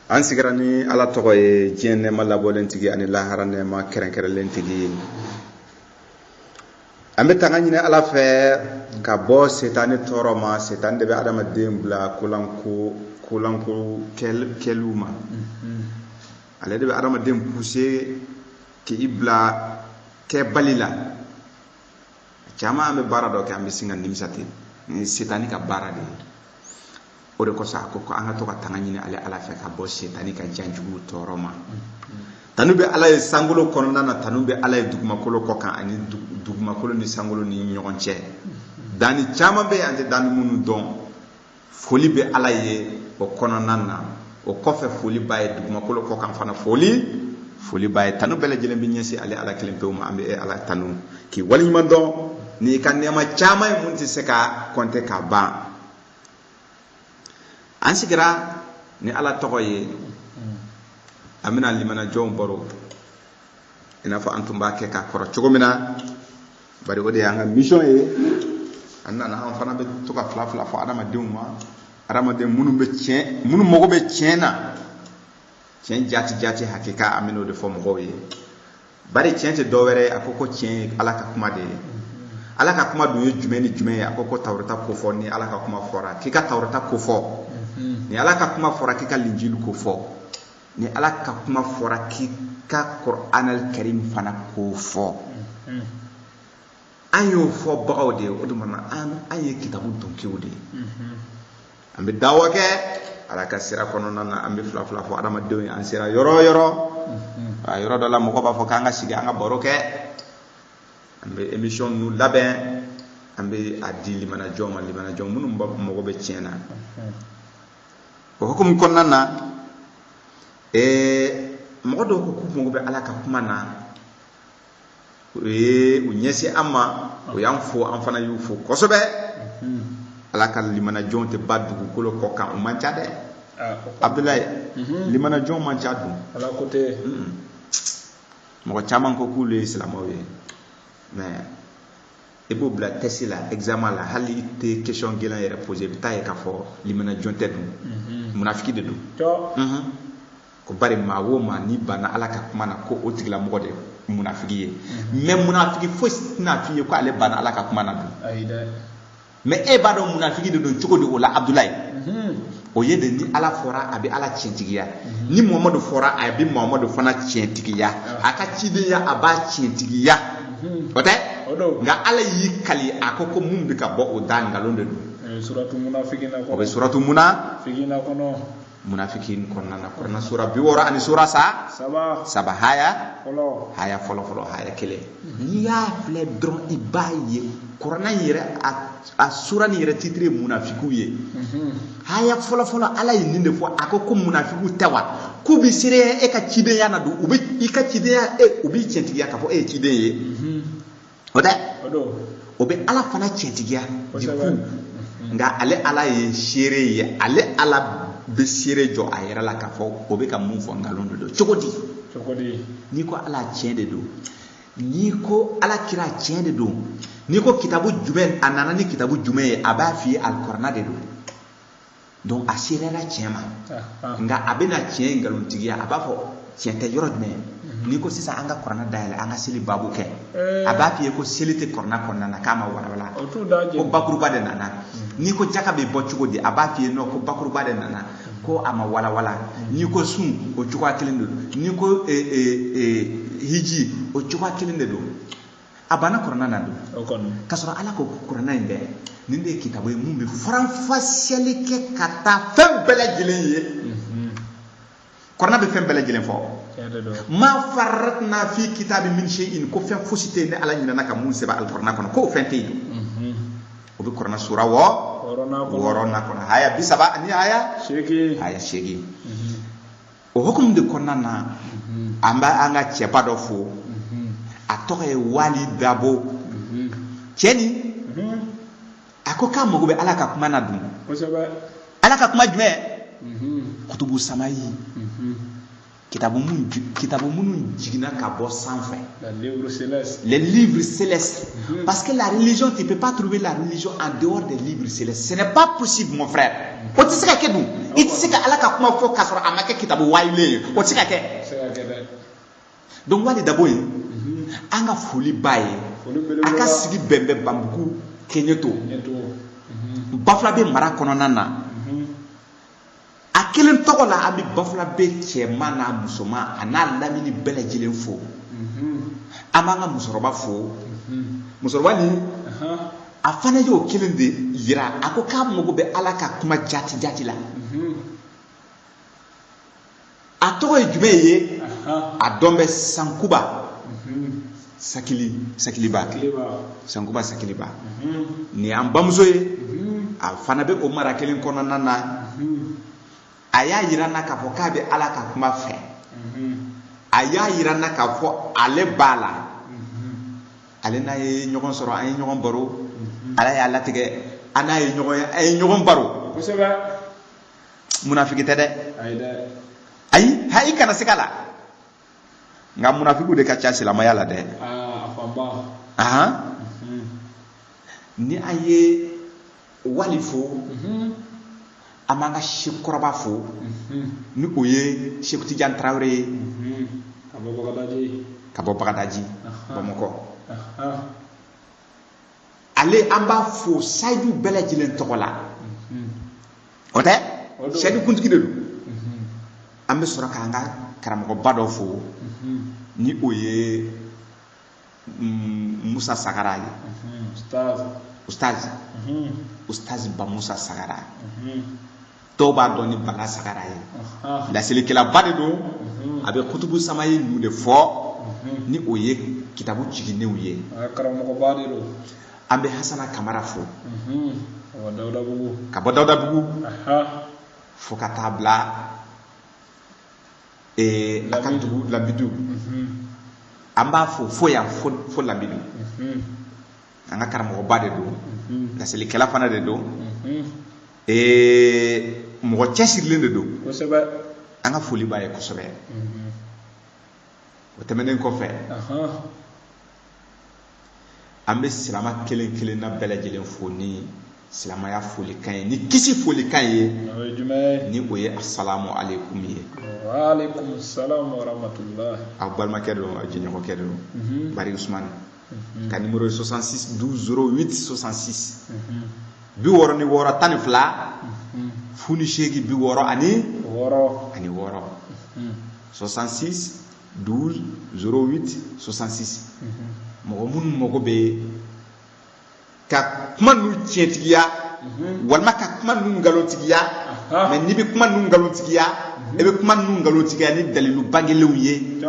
an sigira ni ala tɔgɔ ye diɲɛ nɛɛma labɔlen tigi ani lahara nɛɛma kɛrɛnkɛrɛnlen tigi an bɛ tanga ɲini ala fɛ ka bɔ setani tɔɔrɔ ma. Setani de bɛ adamaden bila kolanko kɛliw ma. Ale de bɛ adamaden pousser k'i bila kɛbali la. Caman an bɛ baara dɔ kɛ an bɛ sin ka nimisa ten, ni setani ka baara de ye. O de kosɔn a ko an ka to ka tanga ɲini ale ala fɛ ka bɔ setani ka janjugu tɔɔrɔ ma. Tanu bɛ ala ye sankolo kɔnɔna na, tanu bɛ ala ye dugumakolo kɔ kan ani dugumakolo ni sankolo ni ɲɔgɔn cɛ. Danni caman bɛ an tɛ danni minnu dɔn. Foli bɛ ala ye o kɔnɔna na. O kɔfɛ foli b'a ye dugumakolo kɔ kan fana foli b'a ye. Tanu bɛɛ lajɛlen bɛ ɲɛsin ale ala kelen pewu ma. An bɛ ala tanu k'i waleɲuman dɔn. N'i ka nɛɛma caman ye mun tɛ se ka kɔnte k'a ban. An sigira ni ala tɔgɔ ye, an bɛna limanajɔnw baro i n'a fɔ an tun b'a kɛ k'a kɔrɔ cogo min na. Bari o de y'an ka mission ye. An nana an fana bɛ to ka fila fɔ adamadenw ma. Adamaden minnu mago bɛ tiɲɛ na, tiɲɛ jati hakika an bɛn'o de fɔ mɔgɔw ye. Bari tiɲɛ tɛ dɔwɛrɛ ye, a ko tiɲɛ ye ala ka kuma de ye. Ala ka kuma dun ye jumɛn ni jumɛn ye? A ko tawrata ko fɔ. Ni ala ka kuma fɔra k'i ka tawrata ko fɔ, ni ala ka kuma fɔra k'i ka linjili ko fɔ, ni ala ka kuma fɔra k'i ka Qur'anal Karim fana ko fɔ. An y'o fɔ bagaw de ye. O de mana an ye kitabu donkew de ye. An bɛ dawa kɛ ala ka sira kɔnɔna na. An bɛ fila fɔ adamadenw ye. An sera yɔrɔ dɔ la mɔgɔ b'a fɔ k'an ka sigi an ka baro kɛ. An bɛ émission ninnu labɛn. An bɛ a di limanajɔnw ma. Limanajɔn minnu mago bɛ tiɲɛ na. O hukumu kɔnɔna na, mɔgɔ dɔw ko k'u mago bɛ ala ka kuma na. U ɲɛsin an ma. O y'an fo, an fana y'u fo kosɛbɛ. Ala ka limanajɔnw tɛ ba dugukolo kɔ kan. O man ca dɛ. Abdulayi, limanajɔnw man ca dun. Ala ko tɛ. Mɔgɔ caman ko k'olu ye silamɛw ye. Mais i b'o bila test la, examen la, hali i tɛ question gɛlɛn yɛrɛ poser, i bɛ taa ye k'a fɔ limanajɔn tɛ dun. Munafiki de don. Ko bari maa o maa n'i banna ala ka kuma na ko o tigilamɔgɔ de ye munafiki ye. Mais munafiki foyi tɛna f'i ye ko ale banna ala ka kuma na dun. Mais e b'a dɔn munafiki de don cogo di o la Abdulayi? O ye de ni ala fɔra a bɛ ala tiɲɛtigiya. Ni Muhamadu fɔra a bɛ Muhamadu fana tiɲɛtigiya. A ka cidenya a b'a tiɲɛtigiya. O tɛ? Nka ala y'i kali a ko mun bɛ ka bɔ o da nkalon de don. Suratu munafikina kɔnɔ. O bɛ suratu munafikina kɔnɔ. Munafikin kɔnɔna na. Kuranɛ sura 60 ani sura saba haya fɔlɔ haya 1. N'i y'a filɛ dɔrɔn i b'a ye kuranɛ yɛrɛ a sura ni yɛrɛ titre ye munafikiw ye. Haya fɔlɔ ala ye nin de fɔ a ko munafikiw tɛ wa? K'u bɛ seere e ka cidenya na don. U bɛ i ka cidenya u b'i tiɲɛtigiya k'a fɔ e ye ciden ye. O tɛ? o bɛ ala fana cɛntigiya di ku nka ale ala ye seere ye ale ala bɛ seere jɔ a yɛrɛ la k'a fɔ o bɛ ka mun fɔ nkalon de don cogo di n'i ko ala tiɲɛ de don n'i ko ala kira tiɲɛ de don n'i ko kitabu jumɛn a nana ni kitabu jumɛn ye a b'a f'i ye alikuranɛ de don donc a seerela tiɲɛ ma nka a bɛna tiɲɛ nkalontigiya a b'a fɔ tiɲɛ tɛ yɔrɔ jumɛn n'i ko sisan an ka kuranɛ dayɛlɛ an ka seli baabu kɛ a b'a f'i ye ko seli tɛ kuranɛ kɔnɔna na k'a ma walawala ko bakuruba de nana n'i ko jaka bɛ bɔ cogo di a b'a f'i ye non ko bakuruba de nana ko a ma walawala n'i ko sun o cogoya kelen de don n'i ko hiji o cogoya kelen de don a banna kuranɛ na don k'a sɔrɔ ala ko kuranɛ in dɛ nin de ye kitabu ye mun bɛ faranfasiyali kɛ ka taa fɛn bɛɛ lajɛlen ye kuranɛ bɛ fɛn bɛɛ lajɛlen fɔ ma faratna fi kitabi min shay'in ko fɛn fosi tɛ yen ni ala ɲinɛna ka mun sɛbɛn alikuranɛ kɔnɔ k'o fɛn tɛ yen o bɛ kuranɛ sura wɔɔrɔnan kɔnɔ haya 30 ani haya 8 o hukumu de kɔnɔna na an b'a an ka cɛba dɔ fo a tɔgɔ ye wali dabo cɛ nin a ko k'a mago bɛ ala ka kuma na dun ala ka kuma jumɛn kutubu samayi kitabu minnu jiginna ka bɔ sanfɛ les livres célestes parce que la religion tu peux pas trouver la religion en dehors des livres célestes ce n'est pas possible mon frère o tɛ se ka kɛ dun i tɛ se ka ala ka kuma fɔ k'a sɔrɔ a ma kɛ kitabu wayilen ye o tɛ se ka kɛ donc wali dabo in an ka foli b'a ye a ka sigi bɛnbɛn banbugu kɛɲɛto bafula bɛ mara kɔnɔna na a kelen tɔgɔ la an bɛ bafula bɛ cɛman n'a musoman a n'a lamini bɛɛ lajɛlen fo an b'an ka musokɔrɔba fo musokɔrɔba nin a fana y'o kelen de yira a ko k'a mago bɛ ala ka kuma jati la a tɔgɔ ye jumɛn ye a dɔn bɛ sankuba sakiliba sankuba sakiliba nin y'an bamuso ye a fana bɛ o mara kelen kɔnɔna na a y'a yira n na k'a fɔ k'a bɛ ala ka kuma fɛ a y'a yira n na k'a fɔ ale b'a la ale n'a ye ɲɔgɔn sɔrɔ an ye ɲɔgɔn baro ala y'a latigɛ an n'a ye ɲɔgɔn baro munafiki tɛ dɛ ayi i kana se ka la nka munafikiw de ka ca silamɛya la dɛ ni an ye wali fo an b'an ka sekɔrɔba fo ni o ye Seku Tijan Tarawele ye ka bɔ Bagadaji Bamakɔ ale an b'a fo sayidu bɛɛ lajɛlen tɔgɔ la o tɛ sayidu kuntigi de don an bɛ sɔrɔ k'an ka karamɔgɔba dɔ fo ni o ye Musa Sagara ye ustaz ba Musa Sagara dɔw b'a dɔn ni Bala Sagara ye laselikelaba de don a bɛ kutubu samayi ninnu de fɔ ni o ye kitabu jiginnenw ye karamɔgɔba de don an bɛ Hasana Kamara fo ka bɔ Dawudabugu fo ka taa bila a ka dugu Lambidu an b'a fo yan fo Lambidu an ka karamɔgɔba de don laselikɛla fana de don mɔgɔ cɛsirilen de don an ka foli b'a ye kosɛbɛ o tɛmɛnen kɔfɛ an bɛ silama kelen kelen na bɛɛ lajɛlen fo ni silamaya folikan ye ni kisi folikan ye ni o ye asalamu alaikum ye wa alaikum salam wa rahmatullah aw balimakɛ don aw jɛɲɔgɔnkɛ don Bari Usmani ka numéro ye 66 12 08 66 66 funi seegin 66 66 12 08 66 mɔgɔ minnu mago bɛ ka kuma ninnu tiɲɛtigiya walima ka kuma ninnu nkalontigiya mais n'i bɛ kuma ninnu nkalontigiya i bɛ kuma ninnu nkalontigiya ni dalilu bangelenw ye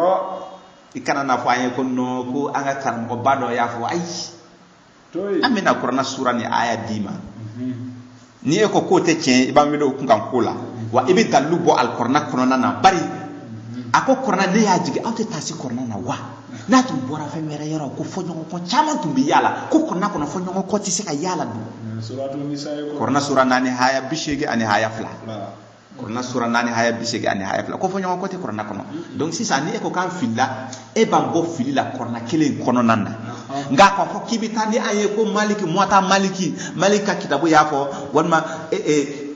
i kana n'a fɔ an ye ko non ko an ka karamɔgɔba dɔ y'a fɔ ayi an bɛna kuranɛ sura ni aya d'i ma ni e ko k'o tɛ tiɲɛ i b'an wele o kunkan ko la wa i bɛ dalilu bɔ alikuranɛ kɔnɔna na bari a ko kuranɛ ne y'a jigin aw tɛ taa se kuranɛ na wa n'a tun bɔra fɛn wɛrɛ yɔrɔ ko fɔɲɔgɔnkɔ caman tun bɛ yaala ko kɔrɔna kɔnɔ fɔɲɔgɔnkɔ tɛ se ka yaala dun kɔrɔna sura 4 haya 80 ani haya 2 kɔrɔna sura 4 haya 80 ani haya 2 ko fɔɲɔgɔnkɔ tɛ kɔrɔna kɔnɔ donc sisan ni e ko k'an filila e b'an bɔ fili la kɔrɔna kelen kɔnɔna na nka k'a fɔ k'i bɛ taa ni an ye ko maliki mɔta maliki ka kitabu y'a fɔ walima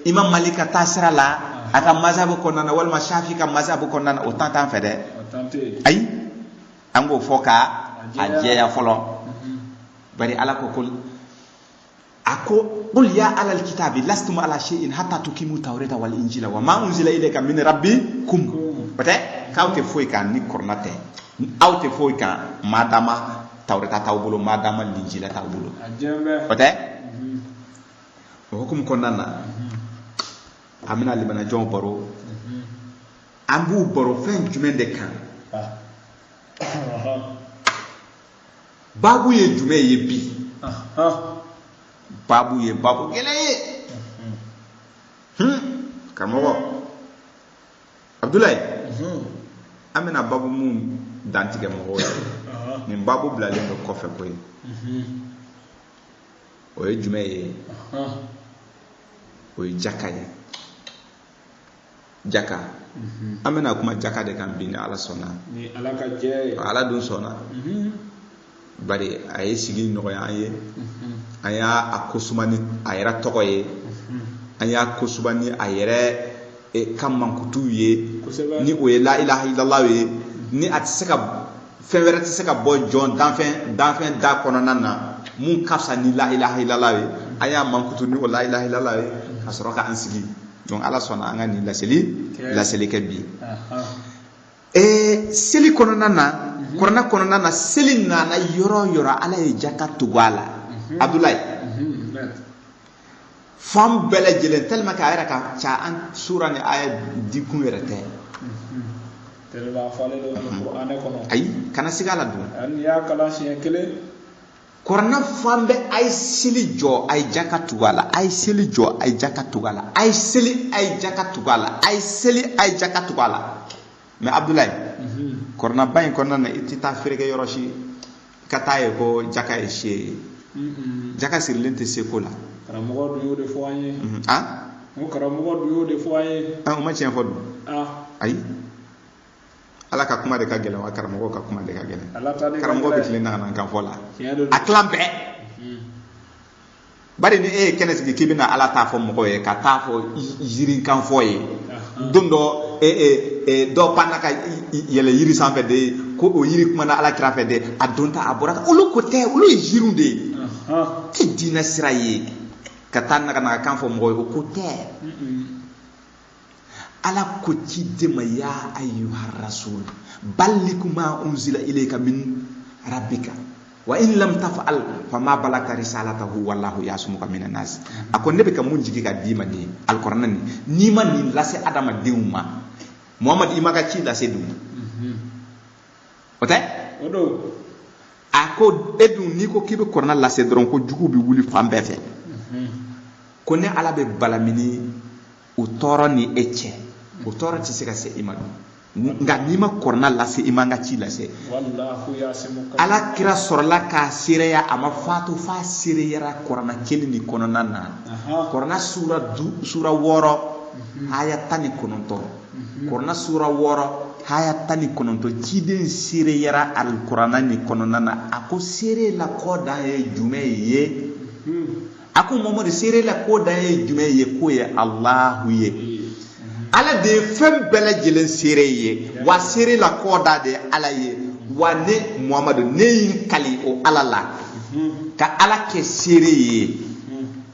imam malik ka taa sira la a ka mazhabu kɔnɔna na walima shafi ka mazhabu kɔnɔna na o tan t'an fɛ dɛ ayi an k'o fɔ ka a jɛya fɔlɔ bari ala ko a ko qul ya alal kitabi lastum ala shay'in hatta tukimu tawrata wal injila wa ma unzila ilayka min rabbikum peut-être k'aw tɛ foyi kan ni kɔrɔna tɛ aw tɛ foyi kan madama tawrata t'aw bolo madama l'injila t'aw bolo peut-être o hukumu kɔnɔna na an bɛna limanajɔnw baro an b'u baro fɛn jumɛn de kan babu ye jumɛn ye bi babu ye babu gɛlɛn ye karamɔgɔ Abdulayi an bɛna babu mun dantigɛ mɔgɔw ye nin babu bilalen do kɔfɛ ko ye o ye jumɛn ye o ye jaka ye jaka an bɛna kuma jaka de kan bi ni ala sɔnna ni ala ka jɛ ye ala dun sɔnna bari a ye sigi nɔgɔya an ye an y'a ko suma ni a yɛrɛ tɔgɔ ye an y'a ko suma ni a yɛrɛ ka mankutu ye ni o ye la ilaha illallah ye ni a tɛ se ka fɛn wɛrɛ tɛ se ka bɔ jɔn danfɛn da kɔnɔna na mun ka fisa ni la ilaha illallah ye an y'a mankutu ni o la ilaha illallah ye ka sɔrɔ ka an sigi donc ala sɔnna an ka nin laseli kɛ bi seli kɔnɔna na kɔnɔna na seli nana yɔrɔ yɔrɔ ala ye jaka tugu a la Abdulayi fan bɛɛ lajɛlen tellement que a yɛrɛ ka ca an sura ni aya dikun yɛrɛ tɛ ayi kana siga la dun kɔrɔna fan bɛɛ a ye seli jɔ a ye jaka tugu a la a ye seli jɔ a ye jaka tugu a la a ye seli a ye jaka tugu a la a ye seli a ye jaka tugu a la mais Abdulayi kɔrɔna ba in kɔnɔna na i tɛ taa feerekɛ yɔrɔ si ka taa ye ko jaka ye se ye jaka sirilen tɛ se ko la karamɔgɔ dun y'o de fɔ an ye o karamɔgɔ dun y'o de fɔ an ye o ma tiɲɛ fɔ dun ayi ala ka kuma de ka gɛlɛn wa karamɔgɔ ka kuma de ka gɛlɛn karamɔgɔ bɛ tilen na kan fɔ la a tilan bɛɛ bari ni e ye kɛnɛ sigi k'i bɛna ala t'a fɔ mɔgɔw ye ka taa fɔ yirikan fɔ ye don dɔ dɔw panna ka yɛlɛ yiri sanfɛ de ko o yiri kuma na ala kira fɛ de a don ta a bɔra olu ko tɛ olu ye yiriw de ye tɛ diinɛ sira ye ka taa naga kan fɔ mɔgɔw ye o ko tɛ ala ko ci de ma ya ayyuhar rasul balligh ma unzila ilayka min rabbika wa in lam taf'al fama balagta risalatahu wallahu yasmuka minan nas ako ne be ka mun jigi ka di ma ni alquran ni ma ni lase adama denw ma muhammad imaka ci lase dum ote odo ako edun ni ko kibe korna lase dron ko jugu bi wuli fam be fe ko ne ala be balamini o toro ni ece o toro ti se ka se imadu nga ni ma korna lase imanga ci lase wallahu yasimuka ala kira sorla ka sireya ama fatu fa sireyara korna keli ni konona na korna sura woro aya tani kononto korna sura woro aya tani kononto ciden sireyara alqur'ana ni konona na ako sire la koda ye jume ye ako momo sire la koda ye jume ye ko ye allah ye ala de fem bele jelen sere ye wa sere la koda de ala ye wa ne muhammadu ne yin kali o ala la ka ala ke sere ye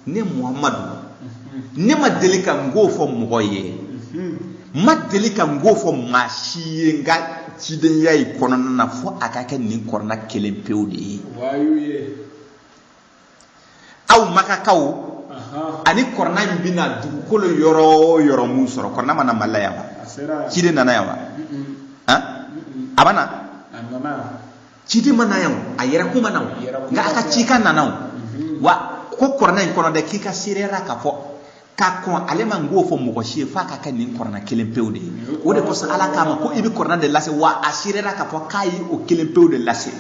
ne muhammadu ne ma deli ka ngo fo mo ye ma deli ka ngo fo ma shiye nga ciden yayi konon na fo aka ke ni korna kelen pewdi wayu ye aw makakaw ani korna bina dugukolo yoro mun sɔrɔ korna mana malaya wa cide nana yawa abana cide mana yawa a yɛrɛ kuma na nga aka cika nana wa ko korna in kono de kika sirera ka fɔ ka kon ale man go fo mo ko shi fa ka kan nin korna kelen pewde o de ko sa ala kama ko ibi korna de lase wa ashirera ka fo kai o kelen pewde lase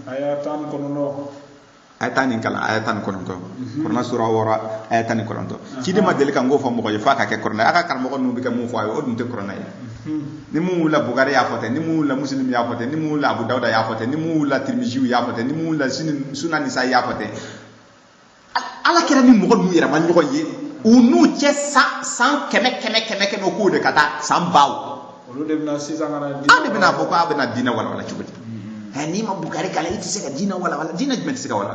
ayatan kono ayatan kala ayatan kono to korna sura wara ayatan kono to ci de ma del kan go fo mo ko fa ka ke korna aka kar mo ko no bi ka mu fo ay o dum te korna ni mu la bugari ya fote ni mu la muslim ya fote ni mu la abu dauda ya fote ni mu la tirmizi ya fote ni mu la sunan nisa ya fote ala kira ni mo ko mu yira man ko ye unu che san keme no ko de kata san bawo olu de bina sisa ngana de bina fo ko abena dina wala chubudi ni ma bugari kala iti se ka dina wala dina jmet se ka wala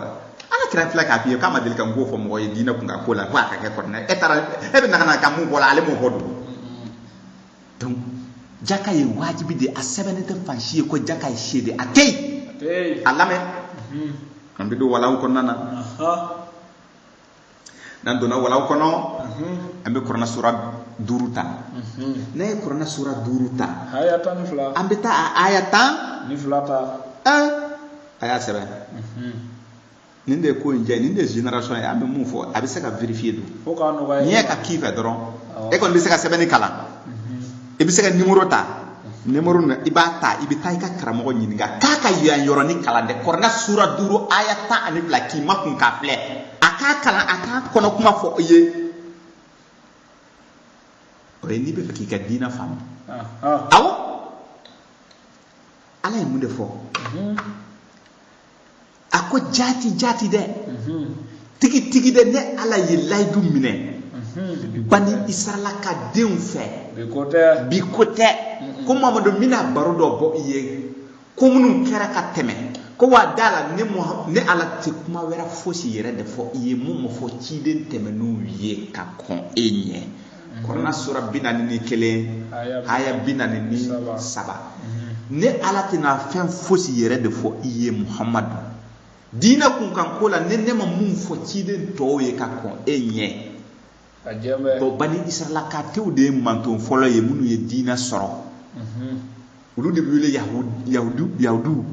ala kira fla ka fiye kama del kan go fo mo ye dina ku nga ko la wa ka ke ko na etara e be na ka mu wala ale mo hodo donc jaka ye wajibi de a sebenete fanshi ko jaka ye shede atei alame ambe do wala ko nana nan do na wala ko no ambe korona sura duruta ne korona sura duruta ayatan fla ambe ta ayatan ni flata aya sebe ninde ko nje ninde generation ya ambe mu fo abi se ka vérifier do fo ka no ga ni ka kifa doron e kon bi se ka sebeni kala ibi se ka numéro ta numéro na ibata ibita ka karamo nyinga kaka yan yoro ni kala de korna sura duru ayata ani blaki makun ka fle aka kala aka kono kuma fo ye o ni be faki ka dina fam awo ala mu de fo ako jati de tigi de ne ala ye laidu mine bani israla ka den fe bi kote ko mamado mina baro do bo iye ko munun kera ka teme ko wa dala ne ala ti kuma wera fosi yere de fo iye mo fo ciden teme no ye ka kon enye korona sura binani ni kele aya binani ni saba ne ala ti na fen fosi yere de fo iye muhammad dina kun kan kola ne ma mun fo ciden to ye ka kon enye to bani israla ka tew de manton folo ye munu ye dina soro ulu de bule yahudu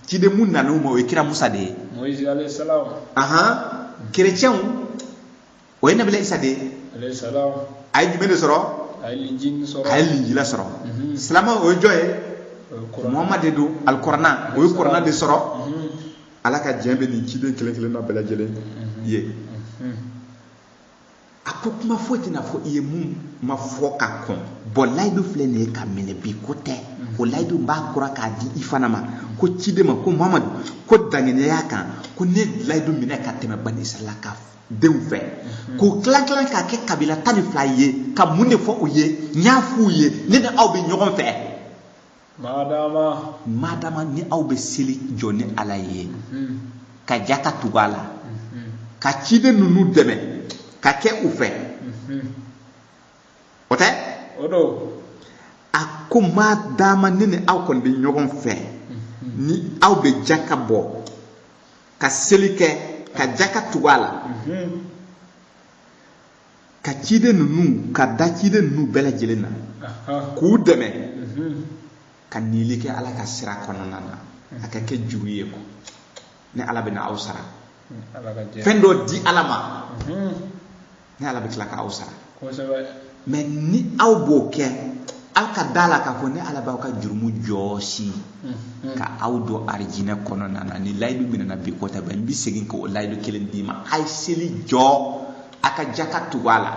ci de mun nanu mo e kira musa de moïse alayhi salam chrétien o ene bele isa de alayhi salam ay jumene soro ay linjila soro salama o joye muhammad do alquran o qur'an de soro ala ka jembe ni ci de kelen na bela jele ye ako kuma foti na fo iye mum ma fo ka kon bo laidu fle ne ka mene bi kote o laidu ba kura ka di ifana ma ko cide ma ko muhammad ko dangene ya kan ko ne laidu mine ka teme bani sala ka dew fe ko klan ka ke kabila tani flaye ka munne fo o ye nyafu ye ne da awbe nyogon fe madama ni awbe seli joni alaye ka jaka tugala ka cide nunu deme ka ke u fe ote odo akuma dama nene aw kon bi nyogon fe ni aw be jaka bo ka selike ka jaka tugala ka cide nunu ka da cide nunu bela jelena ku deme ka nilike ala ka sira konona na aka ke juwiye ko ne ala be na aw sara fendo di alama ne ala bitla ka ausara mais ni aw bo ke al ka dala ka ko ne ala ba ka jurmu josi ka aw do arjina kono nana ni laydu minana bi ko ta ban bi segin ko laydu kelen dima ay seli jo aka jakatu wala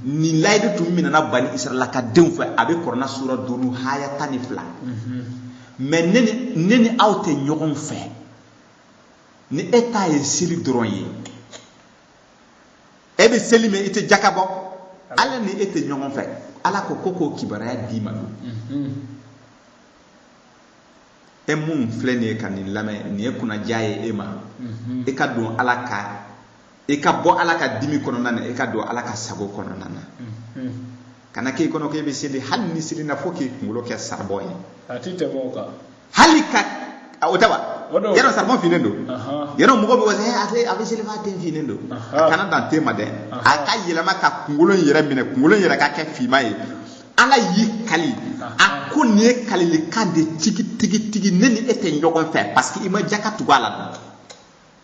ni laydu tum minana bani israila ka dem fa abe korona sura duru haya tanifla mais neni aw te nyogon fe ni eta ye seli doron ye ebe selime ite jakabo ala ni ete nyogon fe ala ko koko kibaraya di madu e mun flene kan ni lame ni e kuna jaye ema e ka don ala ka e ka bo ala ka dimi kono nana e ka do ala ka sago kono nana kana ke kono ke be seli hal ni silina foki ngulo ke sarboy atite moka halika otawa yaro sarmo finendo yaro mugo be wase ate abi seli fa ten finendo kana dan tema de aka yelama ka ngulo yere mine ngulo yere ka ke fima yi ala yi kali akone kali le kande tigi neni ete nyogon fe parce que ima jakatu wala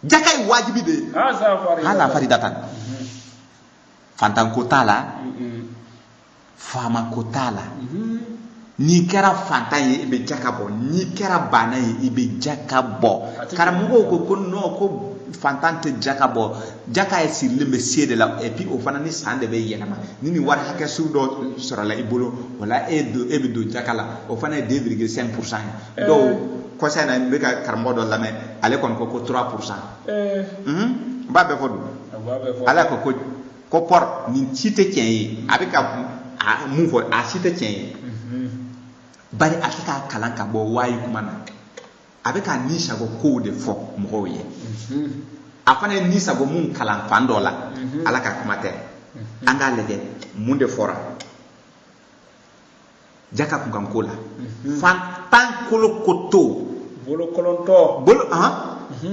jakay wajibi de hala faridatan fantan ko t'a la faama ko t'a la n'i kɛra fantan ye i bɛ ja ka bɔ n'i kɛra bana ye i bɛ ja ka bɔ karamɔgɔw ko non ko fantan tɛ ja ka bɔ jaka ye sirilen bɛ se de la et puis o fana ni san de bɛ yɛlɛma ni nin wari hakɛ sugu dɔ sɔrɔla i bolo o la e bɛ don jaka la o fana ye 2,5% ye dɔw kɔsa in na n bɛ ka karamɔgɔ dɔ lamɛn ale kɔni ko 3%. N b'a bɛɛ fɔ don ala ko pɔr nin si tɛ tiɲɛ ye a bɛ ka mun fɔ a si tɛ tiɲɛ ye bari a tɛ k'a kalan ka bɔ waayi kuma na a bɛ ka nisago kow de fɔ mɔgɔw ye a fana ye nisago mun kalan fan dɔ la ala ka kuma tɛ an k'a lajɛ mun de fɔra jaka kun kan ko la fantan kolo ko to bolo kolontɔ bolo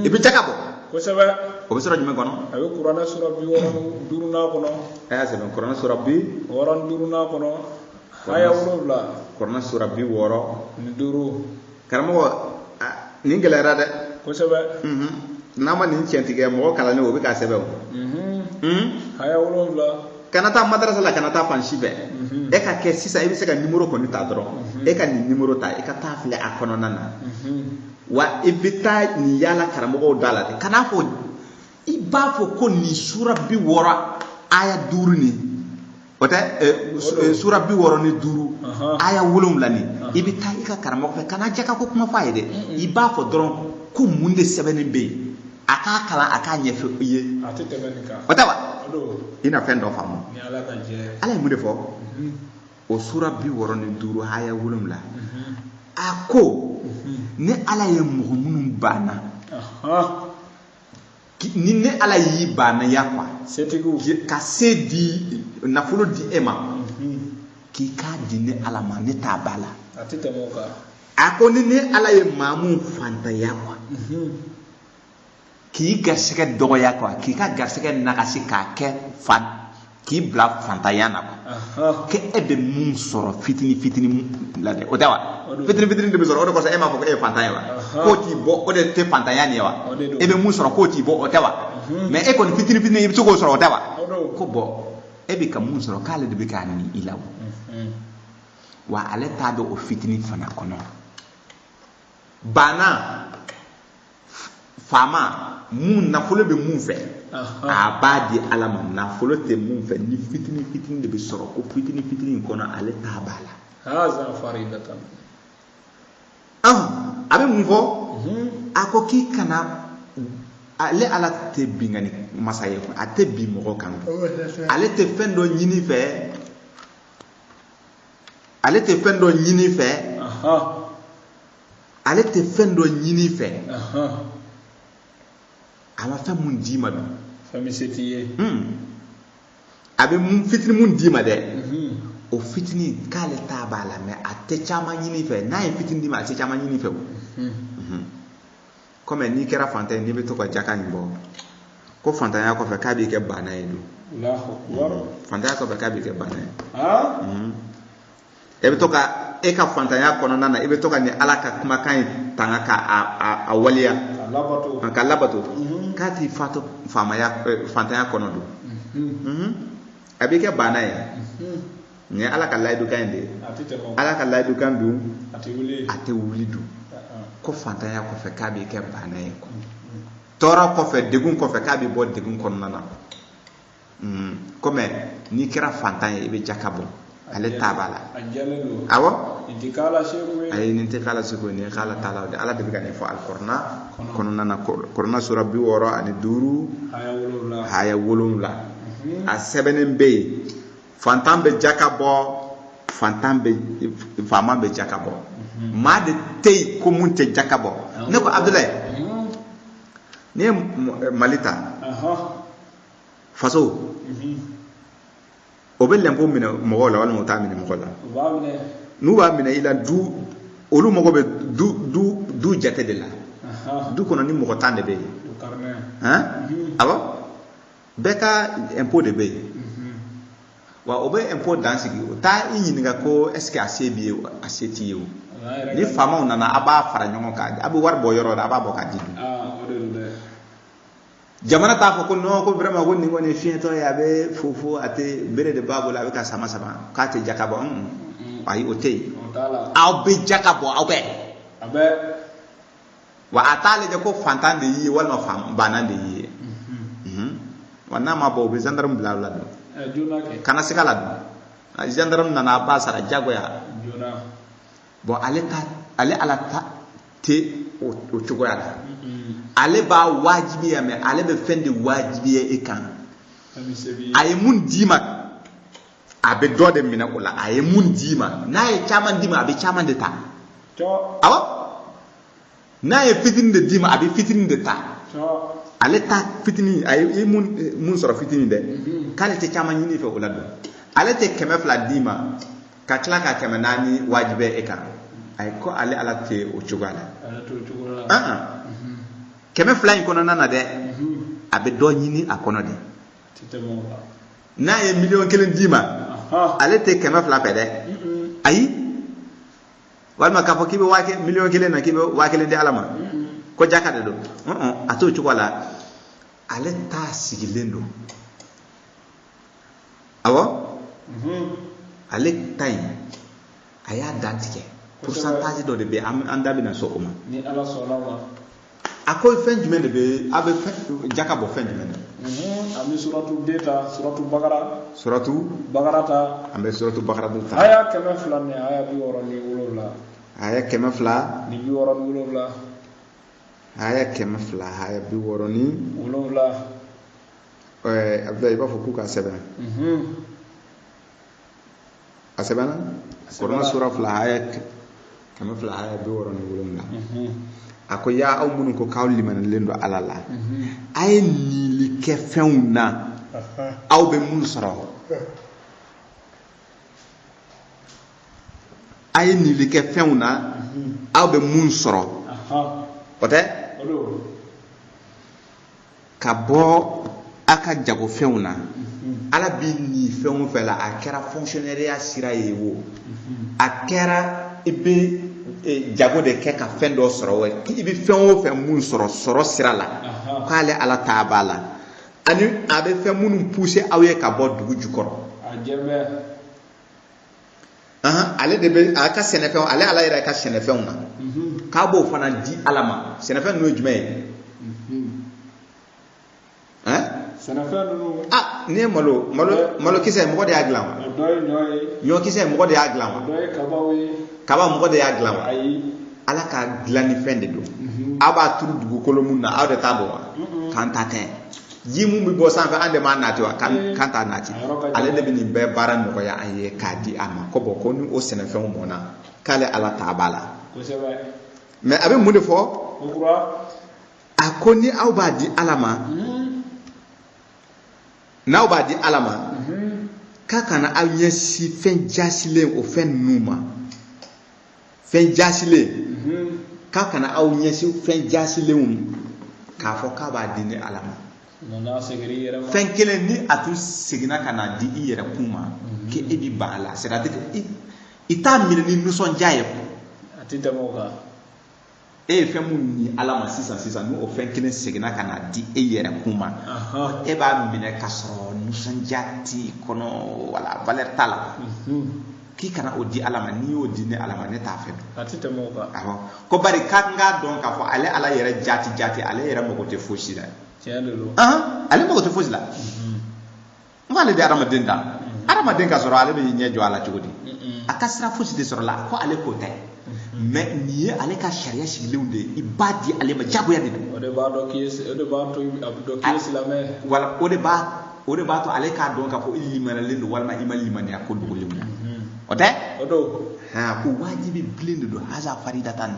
i bɛ jaka bɔ kosɛbɛ o bɛ sɔrɔ jumɛn kɔnɔ a bɛ kuranɛ sura 65 kɔnɔ a y'a sɛbɛn kuranɛ sura 65 kɔnɔ aya 7 kuranɛ sura 65 karamɔgɔ nin gɛlɛyara dɛ kosɛbɛ n'a ma nin tiɲɛtigɛ mɔgɔ kalannen o bɛ k'a sɛbɛn o aya 7 kana taa madarasa la kana taa fan si fɛ e ka kɛ sisan i bɛ se ka numéro kɔni ta dɔrɔn e ka nin numéro ta i ka taa filɛ a kɔnɔna na wa i bɛ taa nin yaala karamɔgɔw da la de kan'a fɔ i b'a fɔ ko nin sura 60 aya 5 nin o tɛ sura 65 aya 7 nin i bɛ taa i ka karamɔgɔ fɛ kana jaka ko kuma fɔ a ye dɛ i b'a fɔ dɔrɔn ko mun de sɛbɛnnen bɛ yen a k'a kalan a k'a ɲɛfɔ i ye o tɛ wa i na fɛn dɔ faamu ala ye mun de fɔ o sura 65 aya 7 a ko ni ala ye mɔgɔ minnu banna ni ne ala y'i bannaya quoi ka se di nafolo di e ma k'i k'a di ne ala ma ne t'a ba la a ko ni ne ala ye maa mun fantanya quoi k'i garisɛgɛ dɔgɔya quoi k'i ka garisɛgɛ nagasi k'a kɛ k'i bila fantanya na quoi ke e bɛ mun sɔrɔ fitini la dɛ o tɛ wa fitini de bɛ sɔrɔ o de kɔsɔn e m'a fɔ ko e ye fantan ye wa k'o t'i bɔ o de tɛ fantanya nin ye wa e bɛ mun sɔrɔ k'o t'i bɔ o tɛ wa mais e kɔni fitini i bɛ se k'o sɔrɔ o tɛ wa ko bɔn e bɛ ka mun sɔrɔ k'ale de bɛ k'a nin i la wa ale t'a dɔn o fitini fana kɔnɔ bana faama mun nafolo bɛ mun fɛ a b'a di ala ma nafolo tɛ mun fɛ ni fitini de bɛ sɔrɔ ko fitini in kɔnɔ ale t'a b'a la a bɛ mun fɔ a ko k'i kana ale ala tɛ bingani masa ye a tɛ bin mɔgɔ kan ale tɛ fɛn dɔ ɲini fɛ ale tɛ fɛn dɔ ɲini fɛ ale tɛ fɛn dɔ ɲini fɛ a ma fɛn mun d'i ma dun fɛn min se t'i ye a bɛ mun fitini mun d'i ma dɛ o fitini k'ale t'a b'a la mais a tɛ caman ɲini fɛ n'a ye fitini d'i ma a tɛ caman ɲini fɛ o comme n'i kɛra fantan ye n'i bɛ to ka jaka nin bɔ ko fantanya kɔfɛ k'a b'i kɛ bana ye don fantanya kɔfɛ k'a b'i kɛ bana ye e bɛ to ka e ka fantanya kɔnɔna na i bɛ to ka nin ala ka kumakan in tanga ka a waleya ka labato k'a t'i fatu fantanya kɔnɔ don a b'i kɛ bana ye nin ye ala ka layidukan in de ye ala ka layidukan dun a tɛ wuli dun ko fantanya kɔfɛ k'a b'i kɛ bana ye tɔɔrɔ kɔfɛ degun kɔfɛ k'a b'i bɔ degun kɔnɔna na comme n'i kɛra fantan ye i bɛ jaka bɔ ale t'a b'a la awɔ ayi nin tɛ k'ala seko nin ye k'ala taala o de ala de bɛ ka nin fɔ alikɔrɔna kɔnɔna na kɔrɔna sura 65 aya 7 a sɛbɛnnen bɛ yen fantan bɛ jaka bɔ faama bɛ jaka bɔ maa de tɛ yen ko mun tɛ jaka bɔ ne ko Abdulayi ne ye Mali ta faso o bɛ lɛnpo minɛ mɔgɔw la walima o t'a minɛ mɔgɔ la n'u b'a minɛ i la olu mago bɛ du jate de la du kɔnɔ ni mɔgɔ tan de bɛ yen awɔ bɛɛ ka impôt de bɛ yen wa o bɛ impôt dan sigi o t'a i ɲininka ko est ce que a se b'i ye a se t'i ye o ni faamaw nana a b'a fara ɲɔgɔn kan a bɛ wari bɔ yɔrɔ la a b'a bɔ k'a di dun jamana t'a fɔ ko non ko vraiment ko nin kɔni fiɲɛtɔ ye a bɛ fofo a tɛ bere de b'a bolo a bɛ ka sama k'a tɛ jaka bɔ ayi o tɛ yen aw bɛ jaka bɔ aw bɛɛ wa a t'ale de ko fantan de y'i ye walima banna de y'i ye wa n'a ma bɔ u bɛ gendarme bila aw la dun kana siga la dun gendarme nana a ba sara jagoya bon ale ala ta tɛ o cogoya la ale b'a wajibiya mais ale bɛ fɛn de wajibiya e kan a ye mun d'i ma a bɛ dɔ de minɛ o la a ye mun d'i ma n'a ye caman d'i ma a bɛ caman de ta awɔ n'a ye fitinin de d'i ma a bɛ fitinin de ta ale ta fitinin a ye mun sɔrɔ fitinin dɛ k'ale tɛ caman ɲini fɛ o la dun ale tɛ 200 d'i ma ka tila ka 400 wajibiya e kan ayi ko ale ala tɛ o cogoya la 200 in kɔnɔna na dɛ a bɛ dɔ ɲini a kɔnɔ de n'a ye 1,000,000 d'i ma ale tɛ 200 fɛ dɛ ayi walima k'a fɔ k'i bɛ 1,000,000 na k'i bɛ 1,000 di ala ma ko jaka de don a t'o cogo la ale ta sigilen don awɔ ale ta in a y'a dantigɛ pourcentage dɔ de bɛ an da bɛna so o ma ni ala sɔnna ma a ko fɛn jumɛn de bɛ a bɛ jaka bɔ fɛn jumɛn na an bɛ suratu deta suratu bagara ta an bɛ suratu bagara ta aya 200 ni aya 67 aya 200 ni 67 aya 200 aya 67 Abdulayi i b'a fɔ k'u ka sɛbɛn a sɛbɛnna Kuranɛ sura 2 aya 200 aya 67 a ko ya aw minnu ko k'aw limanalen don ala la a ye nili kɛ fɛnw na aw bɛ mun sɔrɔ a ye nili kɛ fɛnw na aw bɛ mun sɔrɔ o tɛ ka bɔ a ka jagofɛnw na ala b'i ni fɛn o fɛn la a kɛra fonctionnaire sira ye wo a kɛra i bɛ jago de kɛ ka fɛn dɔ sɔrɔ i bɛ fɛn o fɛn mun sɔrɔ sira la k'ale ala ta b'a la ani a bɛ fɛn minnu pousser aw ye ka bɔ dugu jukɔrɔ ale de bɛ a ka sɛnɛfɛnw ale ala yɛrɛ ka sɛnɛfɛnw na k'a b'o fana di ala ma sɛnɛfɛn ninnu ye jumɛn ye ni ye malo kisɛ mɔgɔ de y'a dilan wa ɲɔ kisɛ mɔgɔ de y'a dilan wa kaba mɔgɔ de y'a dilan wa ala ka dilan ni fɛn de don aw b'a turu dugukolo mun na aw de t'a dɔn wa k'an ta tɛ ji mun bɛ bɔ sanfɛ an de m'a nati wa k'an t'a nati ale de bɛ nin bɛɛ baara nɔgɔya an ye k'a di a ma ko bɔn ko ni o sɛnɛfɛnw mɔna k'ale ala t'a b'a la mais a bɛ mun de fɔ a ko ni aw b'a di ala ma n'aw b'a di ala ma k'a kana aw ɲɛsin fɛn jasilen o fɛn ninnu ma fɛn jasilen k'a kana aw ɲɛsin fɛn jasilenw k'a fɔ k'a b'a di ni ala ma fɛn kelen ni a tun seginna ka na di i yɛrɛ kun ma k'e bi ban a la c'est-à-dire que i t'a minɛ ni nisɔndiya ye a tɛ tɛmɛ o kan e ye fɛn mun ni ala ma sisan n'o fɛn kelen seginna ka na di e yɛrɛ kun ma e b'a minɛ ka sɔrɔ nisɔndiya t'i kɔnɔ wala valeur t'a la k'i kana o di ala ma n'i y'o di ni ala ma ne t'a fɛ a tɛ tɛmɛ o kan awɔ ko bari k'a dɔn k'a fɔ ale ala yɛrɛ jati ale yɛrɛ mago tɛ fosi la tiɲɛ de don ale mago tɛ fosi la n ko ale de adamaden da adamaden ka sɔrɔ ale bɛ ɲɛ jɔ a la cogo di a ka sira fosi tɛ sɔrɔ la ko ale ko tɛ mais nin ye ale ka sariya sigilenw de i b'a di ale ma jagoya de don o de b'a dɔn k'i ye silamɛ wala o de b'a to ale k'a dɔn k'a fɔ i limaniyalen don walima i ma limaniya ko dogolenw na o tɛ ko wajibi bilen de don haza faridatan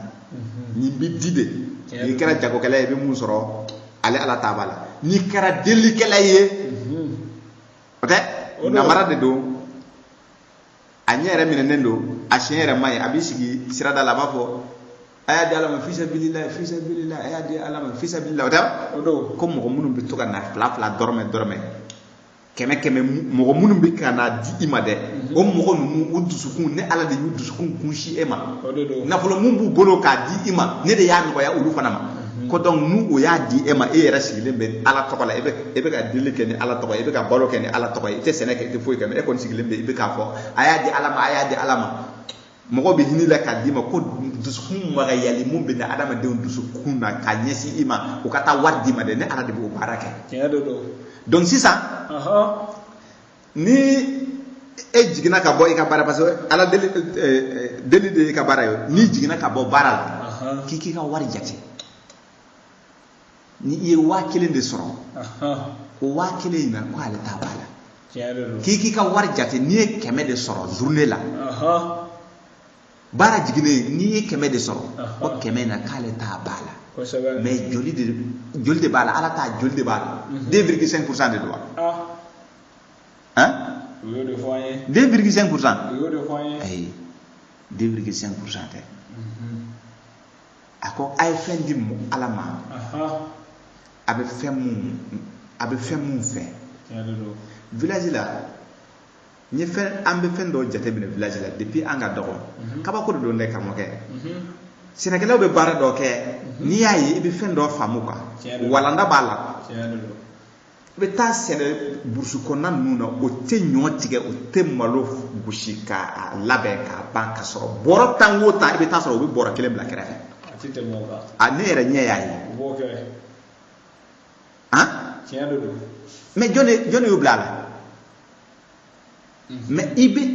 nin bɛ di de n'i kɛra jagokɛla ye i bɛ mun sɔrɔ ale ala t'a b'a la n'i kɛra delikɛla ye o tɛ namara de don a ɲɛ yɛrɛ minɛnen don a siɲɛ yɛrɛ ma ye a b'i sigi sirada la a b'a fɔ a y'a di ala ma fisabilila a y'a di ala ma fisabilila o tɛ ko mɔgɔ minnu bɛ to ka na fila dɔrɔmɛ 100 mɔgɔ minnu bɛ ka na di i ma dɛ o mɔgɔ ninnu o dusukun ne ala de y'u dusukun kunsi e ma nafolo mun b'u bolo k'a di i ma ne de y'a nɔgɔya olu fana ma ko donc nu o y'a di e ma e yɛrɛ sigilen bɛ ala tɔgɔ la e bɛ ka deli kɛ ni ala tɔgɔ ye e bɛ ka balo kɛ ni ala tɔgɔ ye i tɛ sɛnɛ kɛ i tɛ foyi kɛ e kɔni sigilen bɛ i bɛ k'a fɔ a y'a di ala ma a y'a di ala ma mɔgɔ bɛ hinɛ la k'a d'i ma ko dusukun magayali mun bɛ na adamadenw dusukun na ka ɲɛsin i ma o ka taa wari d'i ma dɛ ne ala de b'o baara kɛ donc sisan ni e jiginna ka bɔ i ka baara parce que ala deli de y'i ka baara ye n'i jiginna ka bɔ baara la k'i k'i ka wari jate ni i ye 1000 de sɔrɔ o 1000 in na ko ale t'a b'a la k'i k'i ka wari jate n'i ye 100 de sɔrɔ journée la baara jiginnen n'i ye 100 de sɔrɔ o 100 in na k'ale t'a b'a la mais joli de b'a la ala t'a joli de b'a la 2,5% de don wa hein 2,5%. Ayi 2,5% tɛ a ko a ye fɛn di ala ma a bɛ fɛn mun fɛ village la an bɛ fɛn dɔ jateminɛ village la depuis an ka dɔgɔ kabako de don dɛ karamɔgɔkɛ sɛnɛkɛlaw bɛ baara dɔ kɛ n'i y'a ye i bɛ fɛn dɔ faamu quoi walanda b'a la i bɛ taa sɛnɛ burusi kɔnɔna ninnu na o tɛ ɲɔ tigɛ o tɛ malo gosi k'a labɛn k'a ban ka sɔrɔ bɔrɔ tan o tan i bɛ taa sɔrɔ o bɛ bɔrɔ 1 bila kɛrɛfɛ a ne yɛrɛ ɲɛ y'a ye mais jɔnni y'o bila a la mais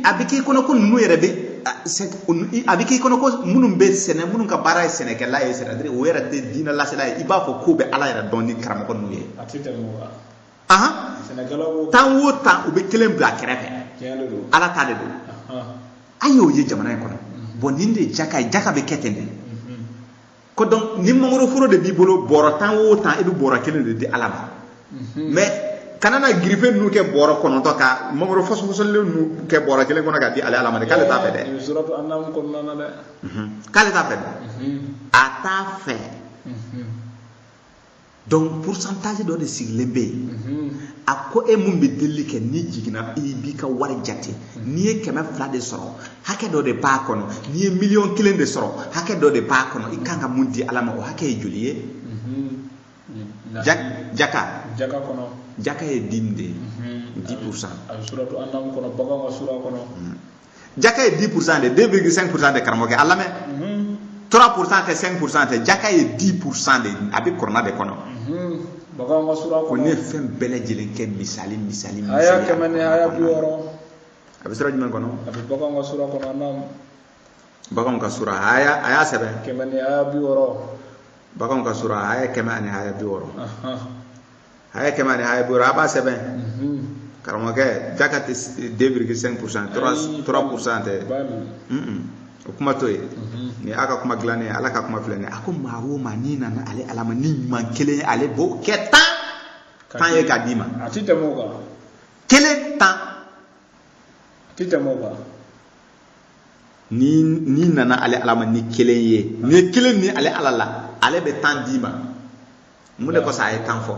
a bɛ k'i kɔnɔ ko ninnu yɛrɛ a bɛ k'i kɔnɔ ko minnu bɛ sɛnɛ minnu ka baara ye sɛnɛkɛla ye c'est-à-dire o yɛrɛ tɛ diinɛ lasela ye i b'a fɔ k'o bɛ ala yɛrɛ dɔn ni karamɔgɔ ninnu ye tan o tan u bɛ 1 bila kɛrɛfɛ ala ta de don an y'o ye jamana in kɔnɔ bon nin de ye jaka ye jaka bɛ kɛ ten de ko donc ni mangoro foro de b'i bolo bɔrɔ tan o tan i bɛ bɔrɔ 1 de di ala ma mais kana na grife ninnu kɛ bɔrɔ 9 ka mangoro fɔsɔfɔsɔlen ninnu kɛ bɔrɔ 1 kɔnɔ ka di ale ala ma k'ale t'a fɛ dɛ k'ale t'a fɛ dɛ a t'a fɛ donc pourcentage dɔ de sigilen bɛ yen a ko e mun bɛ deli kɛ ni jiginna i b'i ka wari jate n'i ye 200 de sɔrɔ hakɛ dɔ de b'a kɔnɔ n'i ye 1,000,000 de sɔrɔ hakɛ dɔ de b'a kɔnɔ i kan ka mun di ala ma o hakɛ ye joli ye jaka ye 10 de ye 10%. Jaka ye 10% de 2,5% de karamɔgɔkɛ a lamɛn 3% tɛ 5% tɛ jaka ye 10% de a bɛ kɔrɔna de kɔnɔ ko ne ye fɛn bɛɛ lajɛlen kɛ misali a bɛ sira jumɛn kɔnɔ baganw ka sura a y'a sɛbɛn baganw ka sura a ye 100 ani haya 60 a ye 100 ani haya 60 a b'a sɛbɛn karamɔgɔkɛ jaka tɛ 2,5% 3% tɛ o kuma to ye ni a ka kuma dilannen ala ka kuma filɛ nin a ko maa o maa n'i nana ale ala ma ni ɲuman 1 ale b'o kɛ 10 ye k'a d'i ma a ti tɛmɛ o kan 1 10 a ti tɛmɛ o kan ni nana ale ala ma ni 1 ye ni 1 ni ale ala la ale bɛ 10 d'i ma mun de kɔsɔn a ye 10 fɔ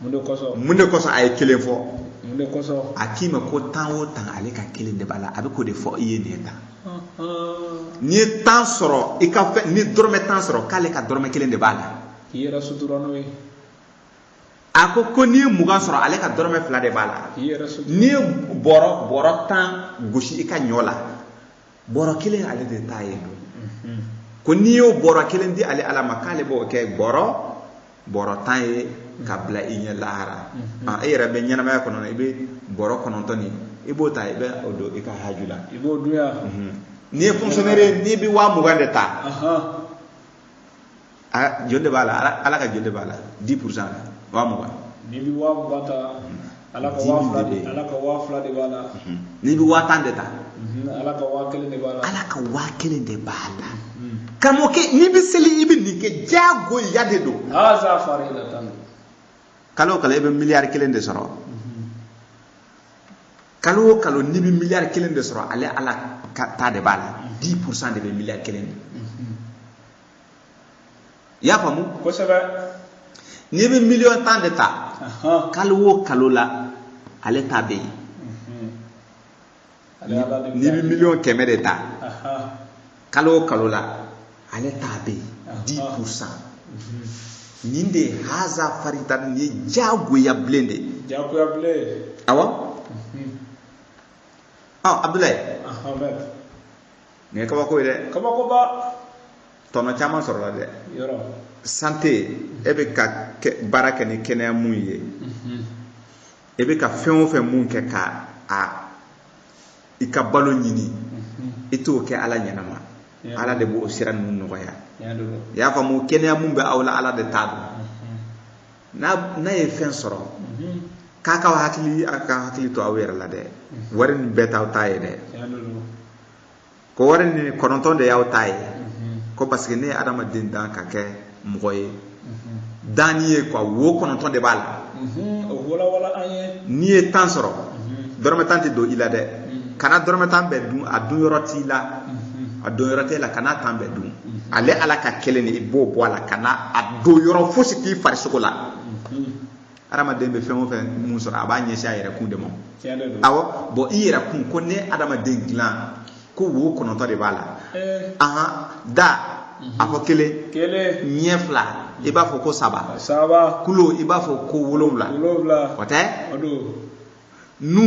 mun de kɔsɔn a ye 1 fɔ a k'i ma ko 10 o 10 ale ka 1 de b'a la a bɛ k'o de fɔ i ye nin ye tan n'i ye 10 sɔrɔ i ka fɛn ni dɔrɔmɛ 10 sɔrɔ k'ale ka dɔrɔmɛ 1 de b'a la k'i yɛrɛ sutura n'o ye a ko n'i ye 20 sɔrɔ ale ka dɔrɔmɛ 2 de b'a la n'i ye bɔrɔ 10 gosi i ka ɲɔ la bɔrɔ 1 ale de t'a ye ko n'i y'o bɔrɔ 1 di ale ala ma k'ale b'o kɛ bɔrɔ 10 ye ka bila i ɲɛ lahara e yɛrɛ bɛ ɲɛnamaya kɔnɔ i bɛ bɔrɔ 9 nin i b'o ta i bɛ o don i ka haju la i b'o dunya n'i ye fonctionnaire n'i bɛ 20 de ta joli de b'a la ala ka joli de b'a la 10% 20 n'i bɛ 20 ta ala ka 2 de b'a la n'i bɛ 10 de ta ala ka 1 de b'a la ala ka 1 de b'a la karamɔgɔkɛ n'i bɛ seli i bɛ nin kɛ diyagoya de don kalo o kalo i bɛ miliyari 1 de sɔrɔ kalo o kalo n'i bɛ miliyari 1 de sɔrɔ ale ala ta de b'a la 10% de bɛ miliyari 1 de i y'a faamu kosɛbɛ n'i bɛ 1,000,000 de ta kalo o kalo la ale ta bɛ yen n'i bɛ 1,100,000 de ta kalo o kalo la ale ta bɛ yen 10%. ninde haza faritan ni jagoya blende awa Abdoulaye Ahmed ne kaba ko ba tono chama soro la de yoro santé ebe ka baraka ni kenya mun ye ebe ka fen o fen mun ke ka ikabalo nyini ito ke ala nyanama ala de bo siran mun no ya ya fa mu kenya mun be awla ala de tadu na ye fen soro kaka hakili to awere la de warin beta taye de ko warin ni kononton de yaw taye ko parce que ne adama den dan ka ke moye danier ko wo kononton de bala wala anye ni e tan soro dorme tante do ila de kana dorme tan be dun adun yoroti la adun yoroti la kana tan be dun ale ala ka keleni bo boala kana ado yoro fositi fari sokola adama den be fen mun soro aba nyesi ayere kun de mo awo bo iyera kun ko ne adama den glan ko wo kononton de bala da afo kele nyefla iba fo ko saba kulo iba fo ko wolomla wate nu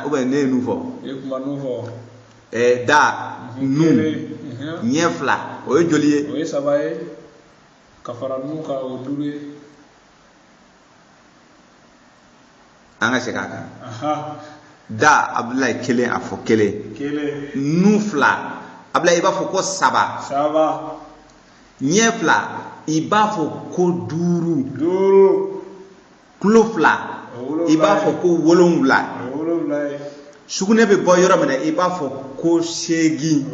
obe ne nu fo da nu nyefla o joliye o sabaye kafara nu ka o dure anga sekaka da Abdoulaye kele afo kele nu fla Abdoulaye iba fo ko saba nyefla iba fo ko duru klofla iba fo ko wolonwla sugune be bo yoro mena iba fo ko shegi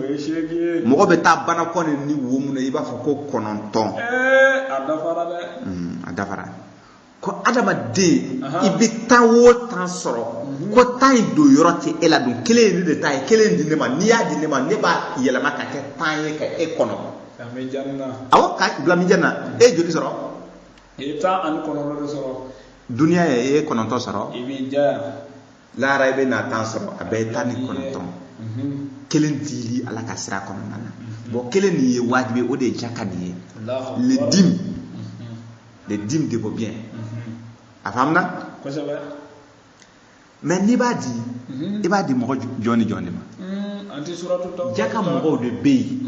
mo be ta bana ko ni wo mu iba fo ko kononton adafara ko adama de ibi tawo tan soro ko tay do yoro ti ela dun kele ni de tay kele ndi ne ma ni ya di ne ma ne ba yela maka ke tan ye ka e kono mi janna awo ka bla mi janna e jodi soro e ta an kono do soro dunia e kononton soro ibi ja la raibe na tan soro abe tan ni kononton kelen dili ala ka sira kono nana bo kelen ni ye wajibe o de jakani les dîmes de vos biens afamna ko sabe mais ni ba di mo joni ma anti suratu tawbah jaka mo de bey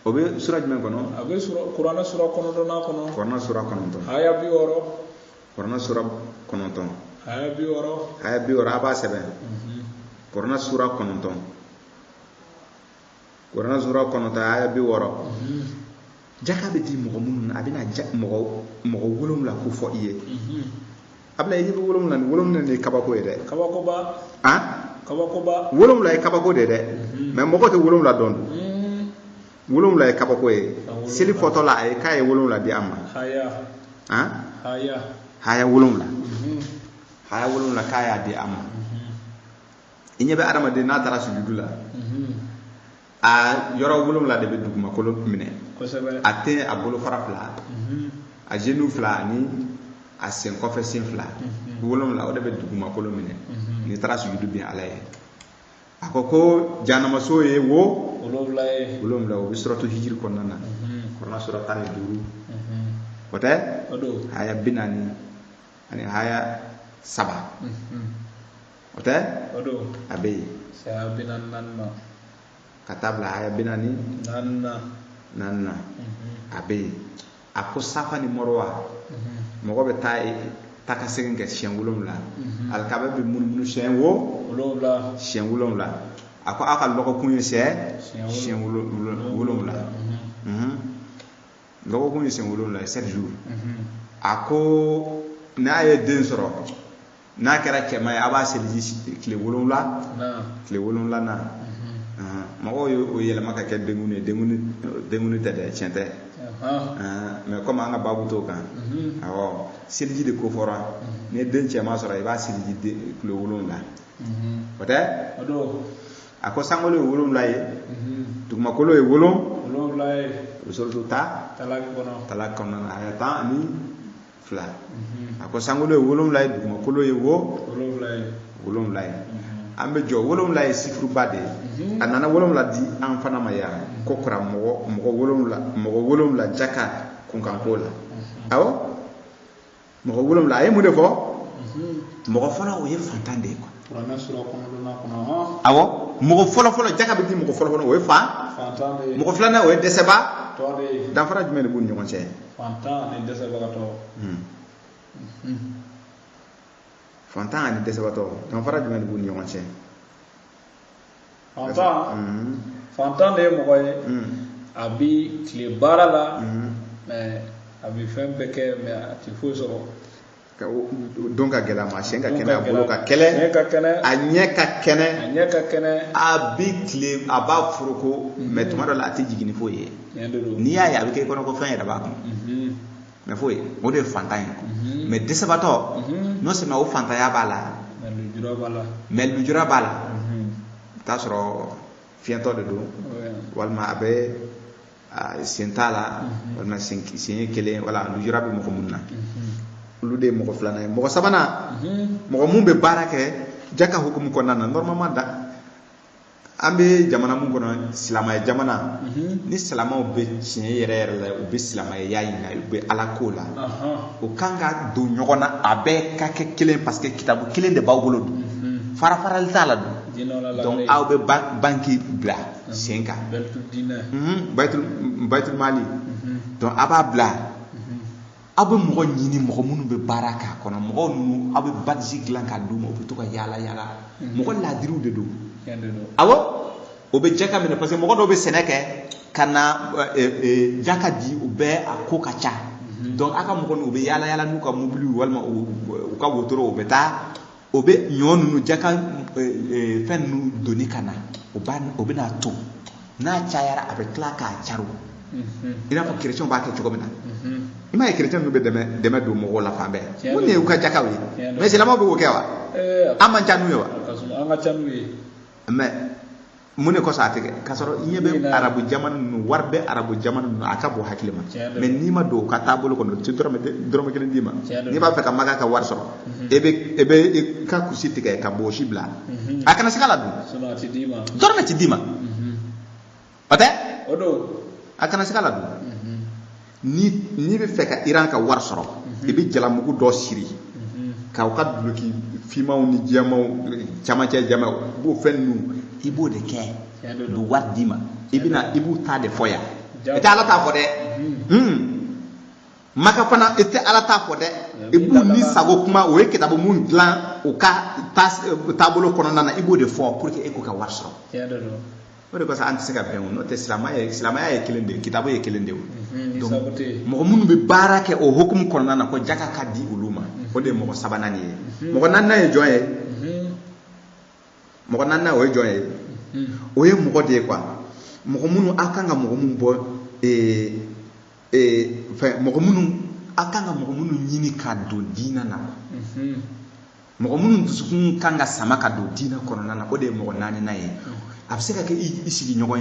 obe sura jmen kono abe sura qur'ana sura kono do na kono qur'ana sura kono to aya bi oro qur'ana sura kono to aya bi oro aba sebe qur'ana sura kono to qur'ana sura kono to aya bi oro jaka be di mo mun abina mo wolum la ko fo iye abla yi wolum la ni kabako de kabako ba wolum la kabako de mais mo ko te wolum la don wolum la kabako e seli photo la ay kay wolum la di amma haya wolum la kaya di amma inyabe adama de na dara sujudu la yoro wolum la de be duguma ko lo mine ate agolo farafla a genou fla ni a sen confession fla wolom la o de be duguma ko lo mine ni trasu yudu bien alaye akoko janama soye wo wolom la o suratu hijr ko nana ko na surata ni duru wote haya binani ani haya saba wote abe sa binan nanma katabla haya binani nanna abe ako safa ni morwa mo be tay takasegen ke shen wulum la al kabe be mun shen wulum la ako aka loko kunye shen wulum la loko kunye shen wulum la 7 jours ako na ye den soro na kera ke may aba selji kle wulum la na mago yo yele maka ke dengunu tade chente mais comme anga babu to kan awo silji de ko fora ne den chema sora iba silji de klo wolon la wata ako sangolo wolon la ye tugma ko lo e wolon la ye usul ta talak kono aya ta ni fla ako sangolo wolon la ye tugma ko lo e wolon la ye an bɛ jɔ 7 ye sifuruba de ye a nana 7 di an fana ma yan ko karamɔgɔ mɔgɔ 7 jaka kunkanko la awɔ mɔgɔ 7 a ye mun de fɔ mɔgɔ fɔlɔ o ye fantan de ye quoi awɔ mɔgɔ fɔlɔ jaka bɛ di mɔgɔ fɔlɔ o ye fantan de ye mɔgɔ filanan o ye dɛsɛba danfara jumɛn de b'u ni ɲɔgɔn cɛ fantan ani dɛsɛbagatɔ fantan ani dɛsɛbagatɔ danfara jumɛn de b'u ni ɲɔgɔn cɛ fantan de ye mɔgɔ ye a bi tile baara la mais a bi fɛn bɛɛ kɛ mais a tɛ foyi sɔrɔ don ka gɛlɛ ma siyɛn ka kɛnɛ a bolo ka kɛlɛ a ɲɛ ka kɛnɛ a bi tile a b'a foroko mais tuma dɔ la a tɛ jigin ni foyi ye n'i y'a ye a bɛ kɛ kɔnɔ ko fɛn yɛrɛ b'a kɔnɔ mais foyi o de ye fantan ye mais dɛsɛbatɔ non seulement o fantanya b'a la mais lujura b'a la i t'a sɔrɔ fiɲɛtɔ de don walima a bɛ sen t'a la walima sen ye kelen wala lujura bɛ mɔgɔ minnu na olu de ye mɔgɔ filanan ye mɔgɔ sabanan mɔgɔ mun bɛ baara kɛ jaka hukumu kɔnɔna na normalement da an bɛ jamana mun kɔnɔ silamɛya jamana ni silamɛw bɛ tiɲɛ yɛrɛ la u bɛ silamɛya ɲini na u bɛ ala ko la o kan ka don ɲɔgɔn na a bɛɛ ka kɛ kelen parce que kitabu kelen de b'aw bolo dun farafarali t'a la dun donc aw bɛ banki bila sen kan baitul mali donc a b'a bila aw bɛ mɔgɔ ɲini mɔgɔ minnu bɛ baara k'a kɔnɔ mɔgɔ ninnu aw bɛ badji dilan k'a d'u ma u bɛ to ka yaala mɔgɔ ladiriw de don awɔ o bɛ jaka minɛ parce que mɔgɔ dɔw bɛ sɛnɛ kɛ ka na jaka di u bɛɛ a ko ka ca donc a ka mɔgɔ ninnu u bɛ yaala n'u ka mobili walima u ka wotoro u bɛ taa o bɛ ɲɔ ninnu jaka fɛn ninnu doni ka na o bɛ n'a to n'a cayara a bɛ tila k'a caro i n'a fɔ chrétien b'a kɛ cogo min na i m'a ye chrétien ninnu bɛ dɛmɛ don mɔgɔw la fan bɛɛ mun de ye u ka jakaw ye mais silamɛw bɛ k'o kɛ wa an man ca n'u ye wa an ka ca n'u ye mais mun de kɔsɔn a tɛ kɛ k'a sɔrɔ i ɲɛ bɛ arabu jamana ninnu wari bɛ arabu jamana ninnu a ka bon hakili ma mais n'i ma don u ka taabolo kɔnɔ tu dɔrɔmɛ kelen d'i ma n'i b'a fɛ ka Makan ka wari sɔrɔ e bɛ i ka kusi tigɛ ka bɔsi bila a kana se ka la dun dɔrɔmɛ tɛ d'i ma o tɛ a kana se ka la dun n'i bɛ fɛ ka Iran ka wari sɔrɔ i bɛ jalamugu dɔ siri k'aw ka duloki fimaw ni jɛmaw camancɛ jɛmaw i b'o fɛn ninnu i b'o de kɛ du wari d'i ma i b'u ta de fɔ yan i tɛ ala ta fɔ dɛ Maka fana i tɛ ala ta fɔ dɛ i b'u ni sago kuma o ye kitabu mun dilan u ka taabolo kɔnɔna na i b'o de fɔ pour que e k'u ka wari sɔrɔ o de kɔsɔn an tɛ se ka bɛn o n'o tɛ silamɛya ye kelen de ye kitabu ye kelen de ye donc mɔgɔ minnu bɛ baara kɛ o hukumu kɔnɔna na ko jaka ka di olu ma o de ye mɔgɔ sabanan ye mɔgɔ naaninan ye jɔn ye mɔgɔ naaninan o ye jɔn ye o ye mɔgɔ de ye quoi mɔgɔ minnu aw kan ka mɔgɔ minnu bɔ mɔgɔ minnu aw kan ka mɔgɔ minnu ɲini ka don diinɛ na mɔgɔ minnu dusukun kan ka sama ka don diinɛ kɔnɔna na o de ye mɔgɔ naaninan ye a bɛ se ka kɛ i sigiɲɔgɔn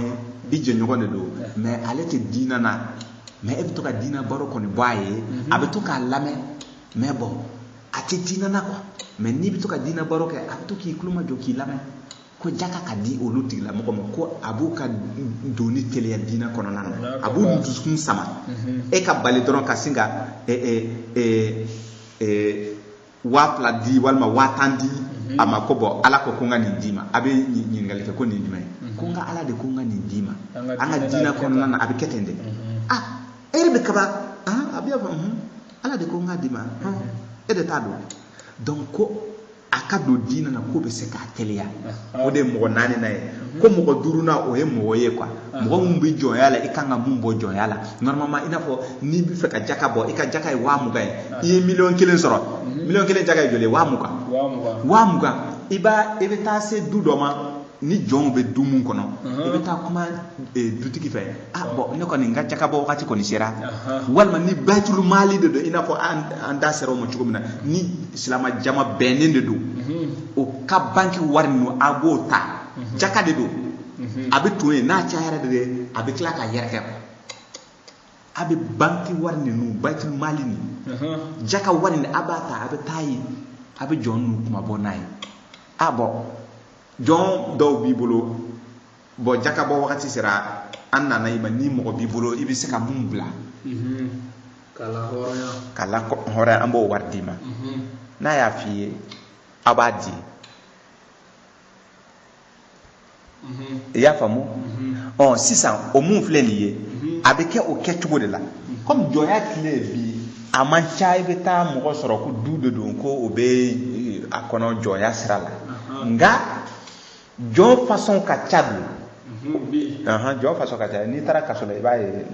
ye i jɛɲɔgɔn de don mais ale tɛ diinɛ na mais e bɛ to ka diinɛ baro kɔni bɔ a ye a bɛ to k'a lamɛn mais bon a tɛ diinɛ na quoi mais n'i bɛ to ka diinɛ baro kɛ a bɛ to k'i tulo majɔ k'i lamɛn ko jaka ka di olu tigilamɔgɔ ma ko a b'u ka doni teliya diinɛ kɔnɔna na a b'u dusukun sama e ka bali dɔrɔn ka sin ka 2000 di walima 5000 di a ma ko bɔn ala ko n ka nin d'i ma a bɛ ɲininkali kɛ ko nin jumɛn ye ko n ka ala de ko n ka nin d'i ma an ka diinɛ kɔnɔna na a bɛ kɛ ten de e yɛrɛ bɛ kaba a bɛ fɔ ala de ko n ka d'i ma e de t'a dɔn donc ko a ka don diinɛ na k'o bɛ se k'a teliya o de ye mɔgɔ naaninan ye ko mɔgɔ duurunan o ye mɔgɔ ye quoi mɔgɔ min bɛ jɔnya la i kan ka mun bɔ jɔnya la normalement i n'a fɔ n'i bɛ fɛ ka jaka bɔ i ka jaka ye 20,000 ye i ye 1,000,000 sɔrɔ 1,000,000 jaka ye joli ye 20,000 i bɛ taa se du dɔ ma ni jɔnw bɛ du mun kɔnɔ i bɛ taa kuma dutigi fɛ bon ne kɔni n ka jaka bɔ wagati kɔni sera walima ni baitul mali de don i n'a fɔ an da sera o ma cogo min na ni silamɛ jama bɛnnen de don o ka banki wari ninnu a b'o ta jaka de don a bɛ to yen n'a cayara de a bɛ tila ka yɛrɛkɛ a bɛ banki wari ninnu baitul mali nin jaka wari nin a b'a ta a bɛ taa yen a bɛ jɔn ninnu kuma bɔ n'a ye bon jɔn dɔw b'i bolo bon jaka bɔ wagati sera an nana i ma ni mɔgɔ b'i bolo i bɛ se ka mun bila kala hɔrɔnya an b'o wari d'i ma n'a y'a f'i ye a b'a di i y'a faamu sisan o mun filɛ nin ye a bɛ kɛ o kɛcogo de la comme jɔnya tile bi a man ca i bɛ taa mɔgɔ sɔrɔ ko du de don ko o bɛ a kɔnɔ jɔnya sira la nka jɔn façon ka ca don jɔn façon ka ca n'i taara kaso la i b'a ye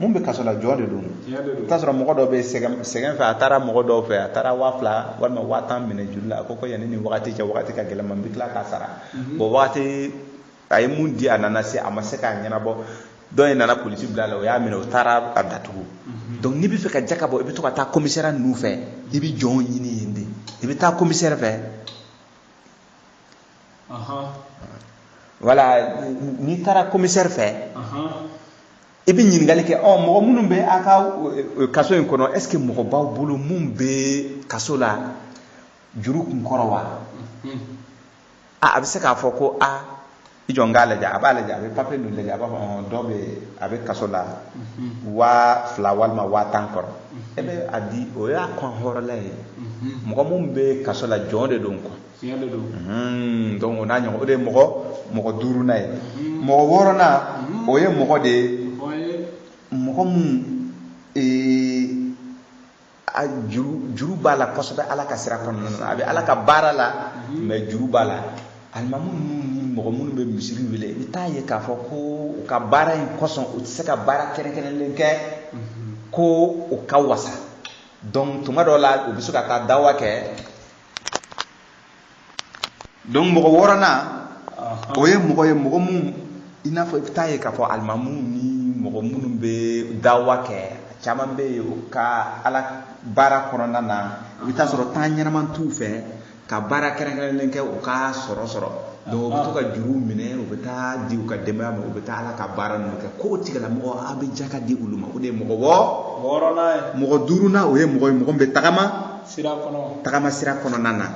mun bɛ kaso la jɔn de don i bɛ taa sɔrɔ mɔgɔ dɔw bɛ sɛgɛn fɛ a taara mɔgɔ dɔw fɛ a taara 2000 walima 5000 minɛ juru la a ko yanni ni wagati cɛ wagati ka gɛlɛn ma n bɛ tila k'a sara bon wagati a ye mun di a nana se a ma se k'a ɲɛnabɔ dɔw in nana polisi bila la o y'a minɛ o taara a datugu donc n'i bɛ fɛ ka jaka bɔ i bɛ to ka taa commissaire ninnu fɛ i bɛ jɔnw ɲini yen de i bɛ taa commissaire fɛ voilà n'i taara commissaire fɛ i bɛ ɲininkali kɛ mɔgɔ minnu bɛ a ka kaso in kɔnɔ est ce que mɔgɔ b'aw bolo mun bɛ kaso la juru kun kɔrɔ wa a bɛ se k'a fɔ ko i jɔ n k'a lajɛ a b'a lajɛ a bɛ papier ninnu lajɛ a b'a fɔ dɔ bɛ a bɛ kaso la 2000 walima 1010 kɔrɔ e bɛ a di o y'a kɔn hɔrɔnla ye mɔgɔ mun bɛ kaso la jɔn de don quoi donc o n'a ɲɔgɔn o de ye mɔgɔ 5nan ye mɔgɔ 6nan o ye mɔgɔ de ye mɔgɔ mun a juru b'a la kosɛbɛ ala ka sira kɔnɔna na a bɛ ala ka baara la mais juru b'a la alimamu ni mɔgɔ minnu bɛ misiri wele i bɛ taa ye k'a fɔ ko u ka baara in kosɔn u tɛ se ka baara kɛrɛnkɛrɛnlen kɛ ko u ka wasa donc tuma dɔw la u bɛ se ka taa dawa kɛ donc mɔgɔ 6nan o ye mɔgɔ mun i n'a fɔ i bɛ taa ye k'a fɔ alimamu ni mɔgɔ minnu bɛ dawa kɛ caman bɛ yen u ka ala baara kɔnɔna na i bɛ taa sɔrɔ temps ɲɛnaman t'u fɛ ka baara kɛrɛnkɛrɛnlen kɛ u ka sɔrɔ donc u bɛ to ka juru minɛ u bɛ taa di u ka denbaya ma u bɛ taa ala ka baara ninnu kɛ ko tigilamɔgɔ a bɛ jaka di olu ma o de ye mɔgɔ 5nan o ye mɔgɔ min bɛ tagama sira kɔnɔna na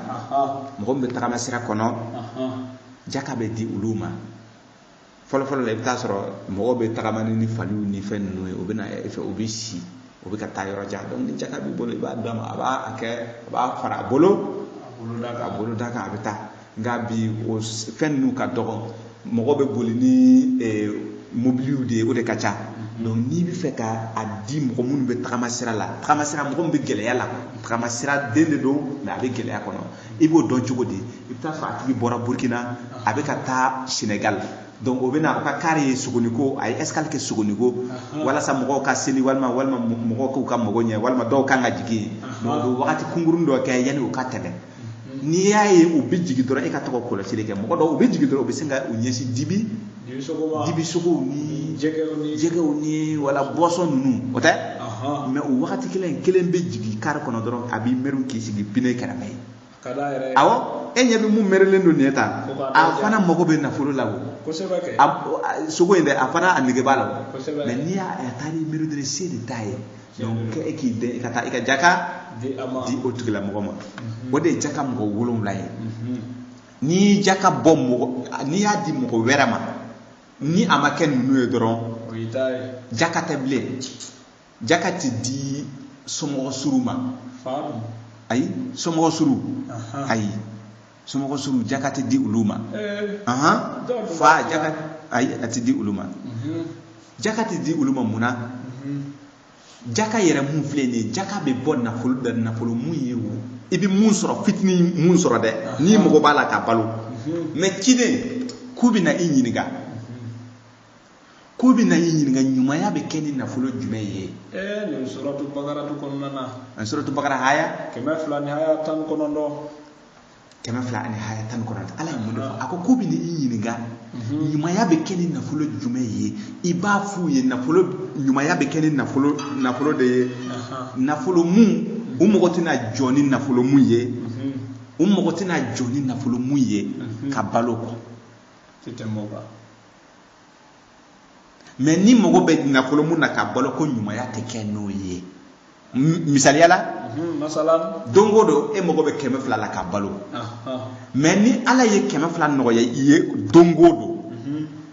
mɔgɔ min bɛ tagama sira kɔnɔ jaka bɛ di olu ma fɔlɔfɔlɔ la i bɛ taa sɔrɔ mɔgɔ bɛ tagama ni faliw ni fɛn ninnu ye o bɛ na e fɛ o bɛ si o bɛ ka taa yɔrɔ jan donc ni jaka b'i bolo i b'a d'a ma a b'a fara a bolo da kan a bɛ taa nka bi o fɛn ninnu ka dɔgɔ mɔgɔ bɛ boli ni mobiliw de ye o de ka ca donc n'i bɛ fɛ ka a di mɔgɔ minnu bɛ tagama sira la mɔgɔ min bɛ gɛlɛya la tagama sira den de don mais a bɛ gɛlɛya kɔnɔ i b'o dɔn cogo di i bɛ taa sɔrɔ a tigi bɔra Burkina a bɛ ka taa Sénégal donc o bɛ na o ka kari ye Sogoniko a ye escale kɛ Sogoniko walasa mɔgɔw ka seli walima mɔgɔw k'u ka mago ɲɛ walima dɔw kan ka jigin donc o bɛ wagati kunkurun dɔ kɛ yanni o ka tɛmɛ n'i y'a ye u bɛ jigin dɔrɔn e ka tɔgɔ kɔlɔsili kɛ mɔgɔ dɔw u bɛ jigin dɔrɔn u bɛ se ka u ɲɛsin dibisogow ni jɛgɛw ni wala boisson ninnu o tɛ mais o wagati kelen bɛ jigin kari kɔnɔ dɔrɔn a b'i mɛriw k'i sigi pine kɛrɛfɛ ye awɔ e ɲɛ bɛ mun mɛrilen don nin ye tan a fana mago bɛ nafolo la o sogo in dɛ a fana a nege b'a la o mais n'i y'a taara i mɛri dɔrɔn se de t'a ye donc e k'i den ka taa i ka jaka di o tigilamɔgɔ ma o de ye jaka mɔgɔ 7 ye n'i jaka bɔ n'i y'a di mɔgɔ wɛrɛ ma ni a ma kɛ ninnu ye dɔrɔn jaka tɛ bilen jaka tɛ di somɔgɔ suru ma ayi somɔgɔ suru ayi somɔgɔ suru jaka tɛ di olu ma fa jaka ayi a tɛ di olu ma jaka tɛ di olu ma munna jaka yɛrɛ mun filɛ nin ye jaka bɛ bɔ nafolo mun ye o i bɛ mun sɔrɔ fitinin mun sɔrɔ dɛ n'i mago b'a la ka balo mais ciden k'u bɛ na i ɲininka ɲumanya bɛ kɛ ni nafolo jumɛn ye nin suratu Bakara kɔnɔna na an suratu Bakara haya 200 ni haya 19 200 ni haya 19 ala ye mun de fɔ a ko k'u bɛ na i ɲininka ɲumanya bɛ kɛ ni nafolo jumɛn ye i b'a f'u ye ɲumanya bɛ kɛ ni nafolo de ye nafolo mun u mago tɛna jɔ ni nafolo mun ye u mago tɛna jɔ ni nafolo mun ye ka balo kɔ mais ni mago bɛ nafolo mun na ka balo ko ɲumanya tɛ kɛ n'o ye misaliyala masalan dongo do e mago be 200 la ka balo mais ni ala ye 200 no ye dongo do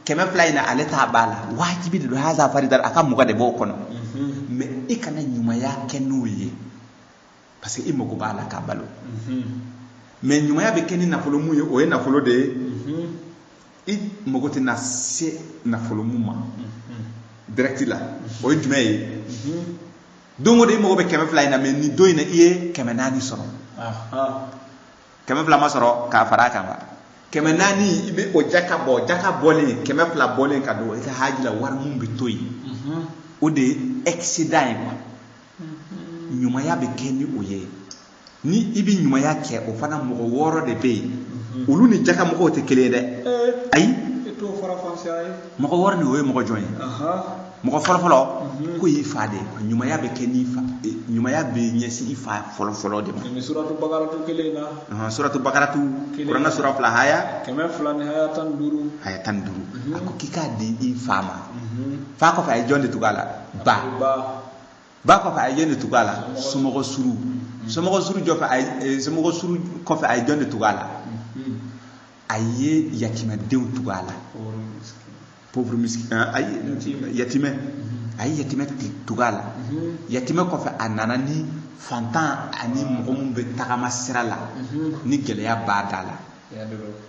200 ina ale ta bala wajibi do haza faridar aka muga de bo kono mais e kana nyuma ya kenu ye parce que e mago bala ka balo mais nyuma ya be keni na folo mu ye o ye na folo de i mago te na se na folo mu ma direct la o jume ye dongo de mago be 200 ina mais ni do ina iye 400 soro 200 ma soro ka fara kan ba 400 ibe o jaka bole 200 bole ka do ita haji la war mum be toyi o de excedent quoi nyuma ya be keni o ye ni ibi nyuma ya ke o fana mago woro de be ulu ni jaka mago te kele de ay to fara fansi ay mago woro ni o ye mago joyi mago folo ko yi faade nyuma ya be keni fa nyuma ya be nyesi ifa folo de ma suratu bakara to kele na suratu bakara tu qur'ana sura fla haya kema fulani haya tan duru ako kika di ifama fa ko fa jonde tugala ba ko fa jonde tugala sumogo suru jo fa sumogo suru ko fa jonde tugala aye yatima dew tugala pauvre miskin ay yatime tugala yatime ko fa anana ni fantan ani mugum be tagama sirala ni geleya badala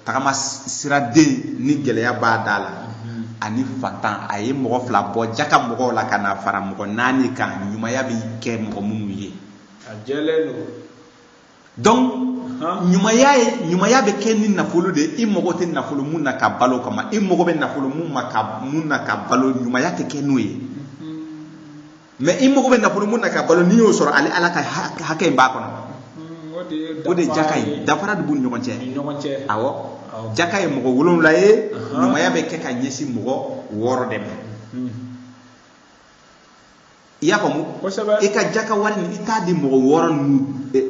tagama sirade ni geleya badala ani fantan aye mogo fla bo jaka mogo la kana fara mogo nani kan nyuma ya bi ke mogo munu ye ajeleno donc nyuma ya be ke ni nafolo de i mogo te nafolo mun na ka balo kama i mogo be nafolo mun na ka balo nyuma ya te ke no ye mais i mogo be nafolo mun na ka balo ni yo soro ale ala ka hakay ba kono o de jakay dafara du bun ñogonce awo jakay mogo wolon la ye nyuma ya be ke ka nyesi mogo woro dem iya ko mu e ka jaka wari ni ita di mogo woro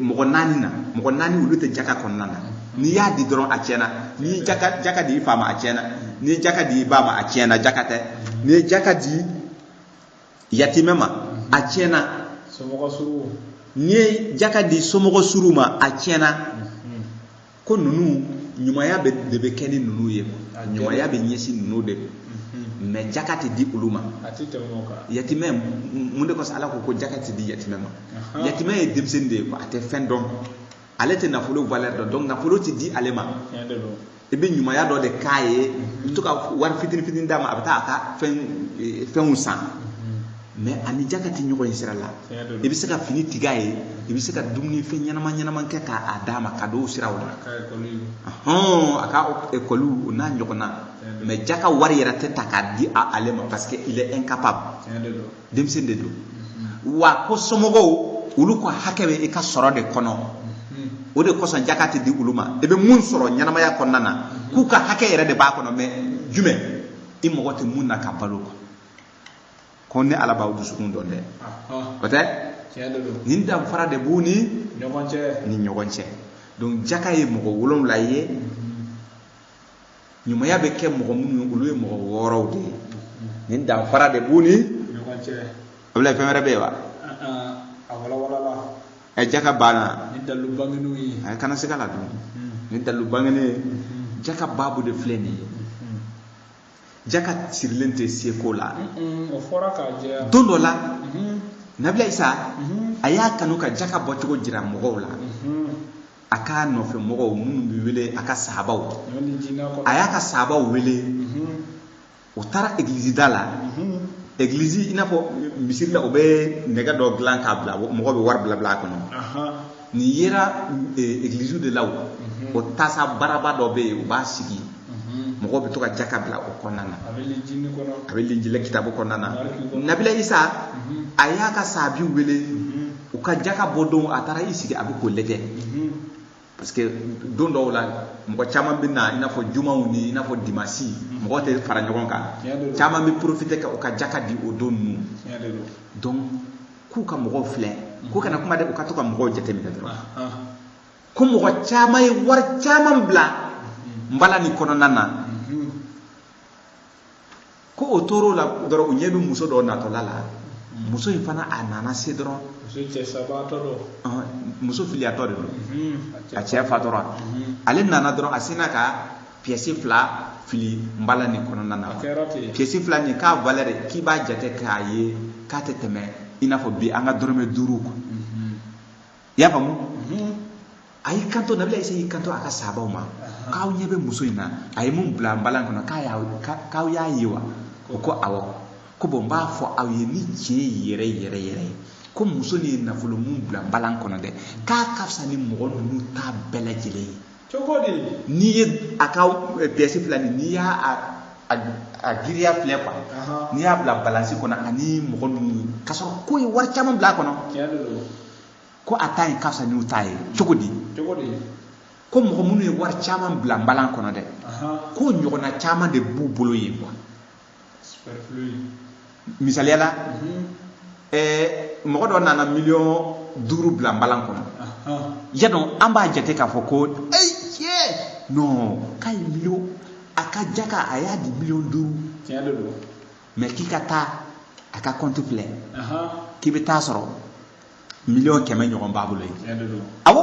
mogo nani ulu te jaka konnana ni ya di doron a cena ni jaka di fama a cena ni jaka di bama a cena jakate ni jaka di yatimema a cena somogo suru ni jaka di somogo suruma a cena ko nunu nyuma ya be de be keni nunu ye nyuma ya be nyesi nunu de mais jakati di uluma atite moka yatime munde ko sala ko jakati di yatime ma yatime e demsende ko ate fen don alete na folo valeur do donc na folo ti di alema e be nyuma ya do de kaye to ka war fitin dama abata aka fen usan mais ani jakati nyugo yisirala e bi saka fini tigaye e bi saka dumni fe nyama ke ka adama ka do sirawla aka ekolu na nyogona mais jaka wari yera teta ka di alema parce que il est incapable demsende do wa ko somogo ulu ko hakebe e ka soro de kono o de ko son jakati di uluma e be mun soro nyanama ya konnana ku ka hake yera de ba kono mais jume imo wote mun na ka balo ko ne ala bawu sukun don de ote nin dam fara de buni ñogonce donc jaka ye mo wolon la ye nyuma ya be ke mo mun ulu ye mo woro de nin dam fara de buni ñogonce wala femere be wa wala e jaka bana ni dalu bangenu yi ay kana sigala dum ni dalu bangene jaka babu de fleni jaka sirlente siekola o fora ka je dondo la nabila isa aya kanu ka jaka botigo jira mogola aka no fe mogo mun bi wele aka sahabaw aya ka sahabaw wele o tara église dala église ina fo misirla o be nega do glan ka bla mogo be war bla kono ni yera église de law o tasa baraba do be o ba sigi mogo be to ka jaka bla o konana abeli jinni kitabu konana nabila isa aya ka sabi wele o ka jaka bodon atara isigi abi ko lege parce que don do la mo chama binna ina fo jumaw ni ina fo dimasi mo te fara nyogon ka chama mi profiter ka o ka jaka di o don nu donc ku ka mo fle ku kana kuma de o ka to ka mo jete mi dro ko mo chama e war chama bla mbala ni kono nana ko o toro la doro o nyedu muso do na to lala muso ifana anana se dro muso filiatɔ de don a cɛ fatura ale nana dɔrɔn a sina ka pièce fila fili mbala ni kɔnɔna na pièce fila ni k'a valeur k'i b'a jate k'a ye k'a tɛ tɛmɛ i n'a fɔ bi an ka dɔrɔmɛ 5 quoi i y'a faamu a y'i kanto nabila isa y'i kanto a ka sahabaw ma k'aw ɲɛ bɛ muso in na a ye mun bila mbala kɔnɔ k'aw y'a ye wa o ko awɔ ko bon n b'a fɔ aw ye ni tiɲɛ yɛrɛ ko muso ni nafolo mun bila mbala kɔnɔ dɛ k'a ka fisa ni mɔgɔ ninnu ta bɛɛ lajɛlen ye cogo di n'i ye a ka pièce fila ni n'i y'a a giriya filɛ quoi n'i y'a bila balance kɔnɔ ani mɔgɔ ninnu k'a sɔrɔ ko ye wari caman bila a kɔnɔ ko a ta in ka fisa n'u ta ye cogo di ko mɔgɔ minnu ye wari caman bila mbala kɔnɔ dɛ ko ɲɔgɔnna caman de b'u bolo yen quoi misaliya la mɔgɔ dɔ nana 5 millions bila mbala kɔnɔ yadɔn an b'a jate k'a fɔ ko non k'a ye million a ka jaka a y'a di 5 millions mais k'i ka taa a ka compte filɛ k'i bɛ taa sɔrɔ 100 millions ɲɔgɔn b'a bolo ye awɔ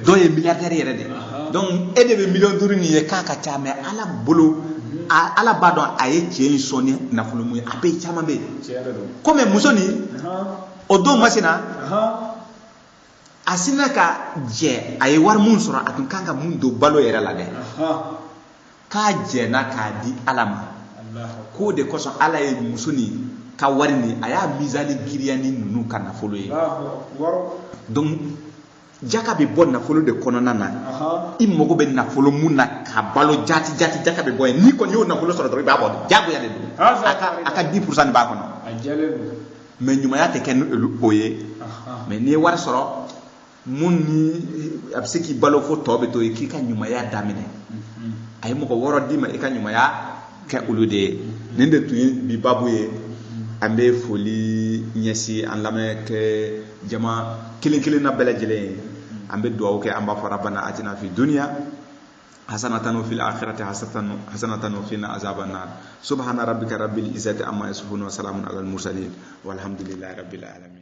dɔw ye milliardaire yɛrɛ de donc e de bɛ 5 millions nin ye k'a ka ca mais ala bolo ala b'a dɔn a ye cɛ in sɔnni nafolo mun ye a bɛ caman bɛ comme muso nin o don masina a sina ka jɛ a ye wari mun sɔrɔ a tun kan ka mun don balo yɛrɛ la dɛ k'a jɛna k'a di ala ma k'o de kosɔn ala ye muso nin ka wari nin a y'a misali giriya ni ninnu ka nafolo ye donc jaka bɛ bɔ nafolo de kɔnɔna na i mago bɛ nafolo mun na ka balo jati jaka bɛ bɔ yen n'i kɔni y'o nafolo sɔrɔ dɔrɔn i b'a bɔ jagoya de don a ka 10% de b'a kɔnɔ mais ɲumanya tɛ kɛ ni o ye mais n'i ye wari sɔrɔ mun ni a bɛ se k'i balo fo tɔ bɛ to yen k'i ka ɲumanya daminɛ a ye mɔgɔ 6 d'i ma i ka ɲumanya kɛ olu de ye nin de tun ye bi babu ye an bɛ foli ɲɛsin an lamɛnkɛ jama kelen na bɛɛ lajɛlen ye an bɛ dugawu kɛ an b'a fɔ rabbana atina fi dunya hasanatan wa fil akhirati hasanatan wa qina azaban nar subhana rabbika rabbil izzati amma yasifun wa salamun alal mursalin walhamdulillahi rabbil alamin.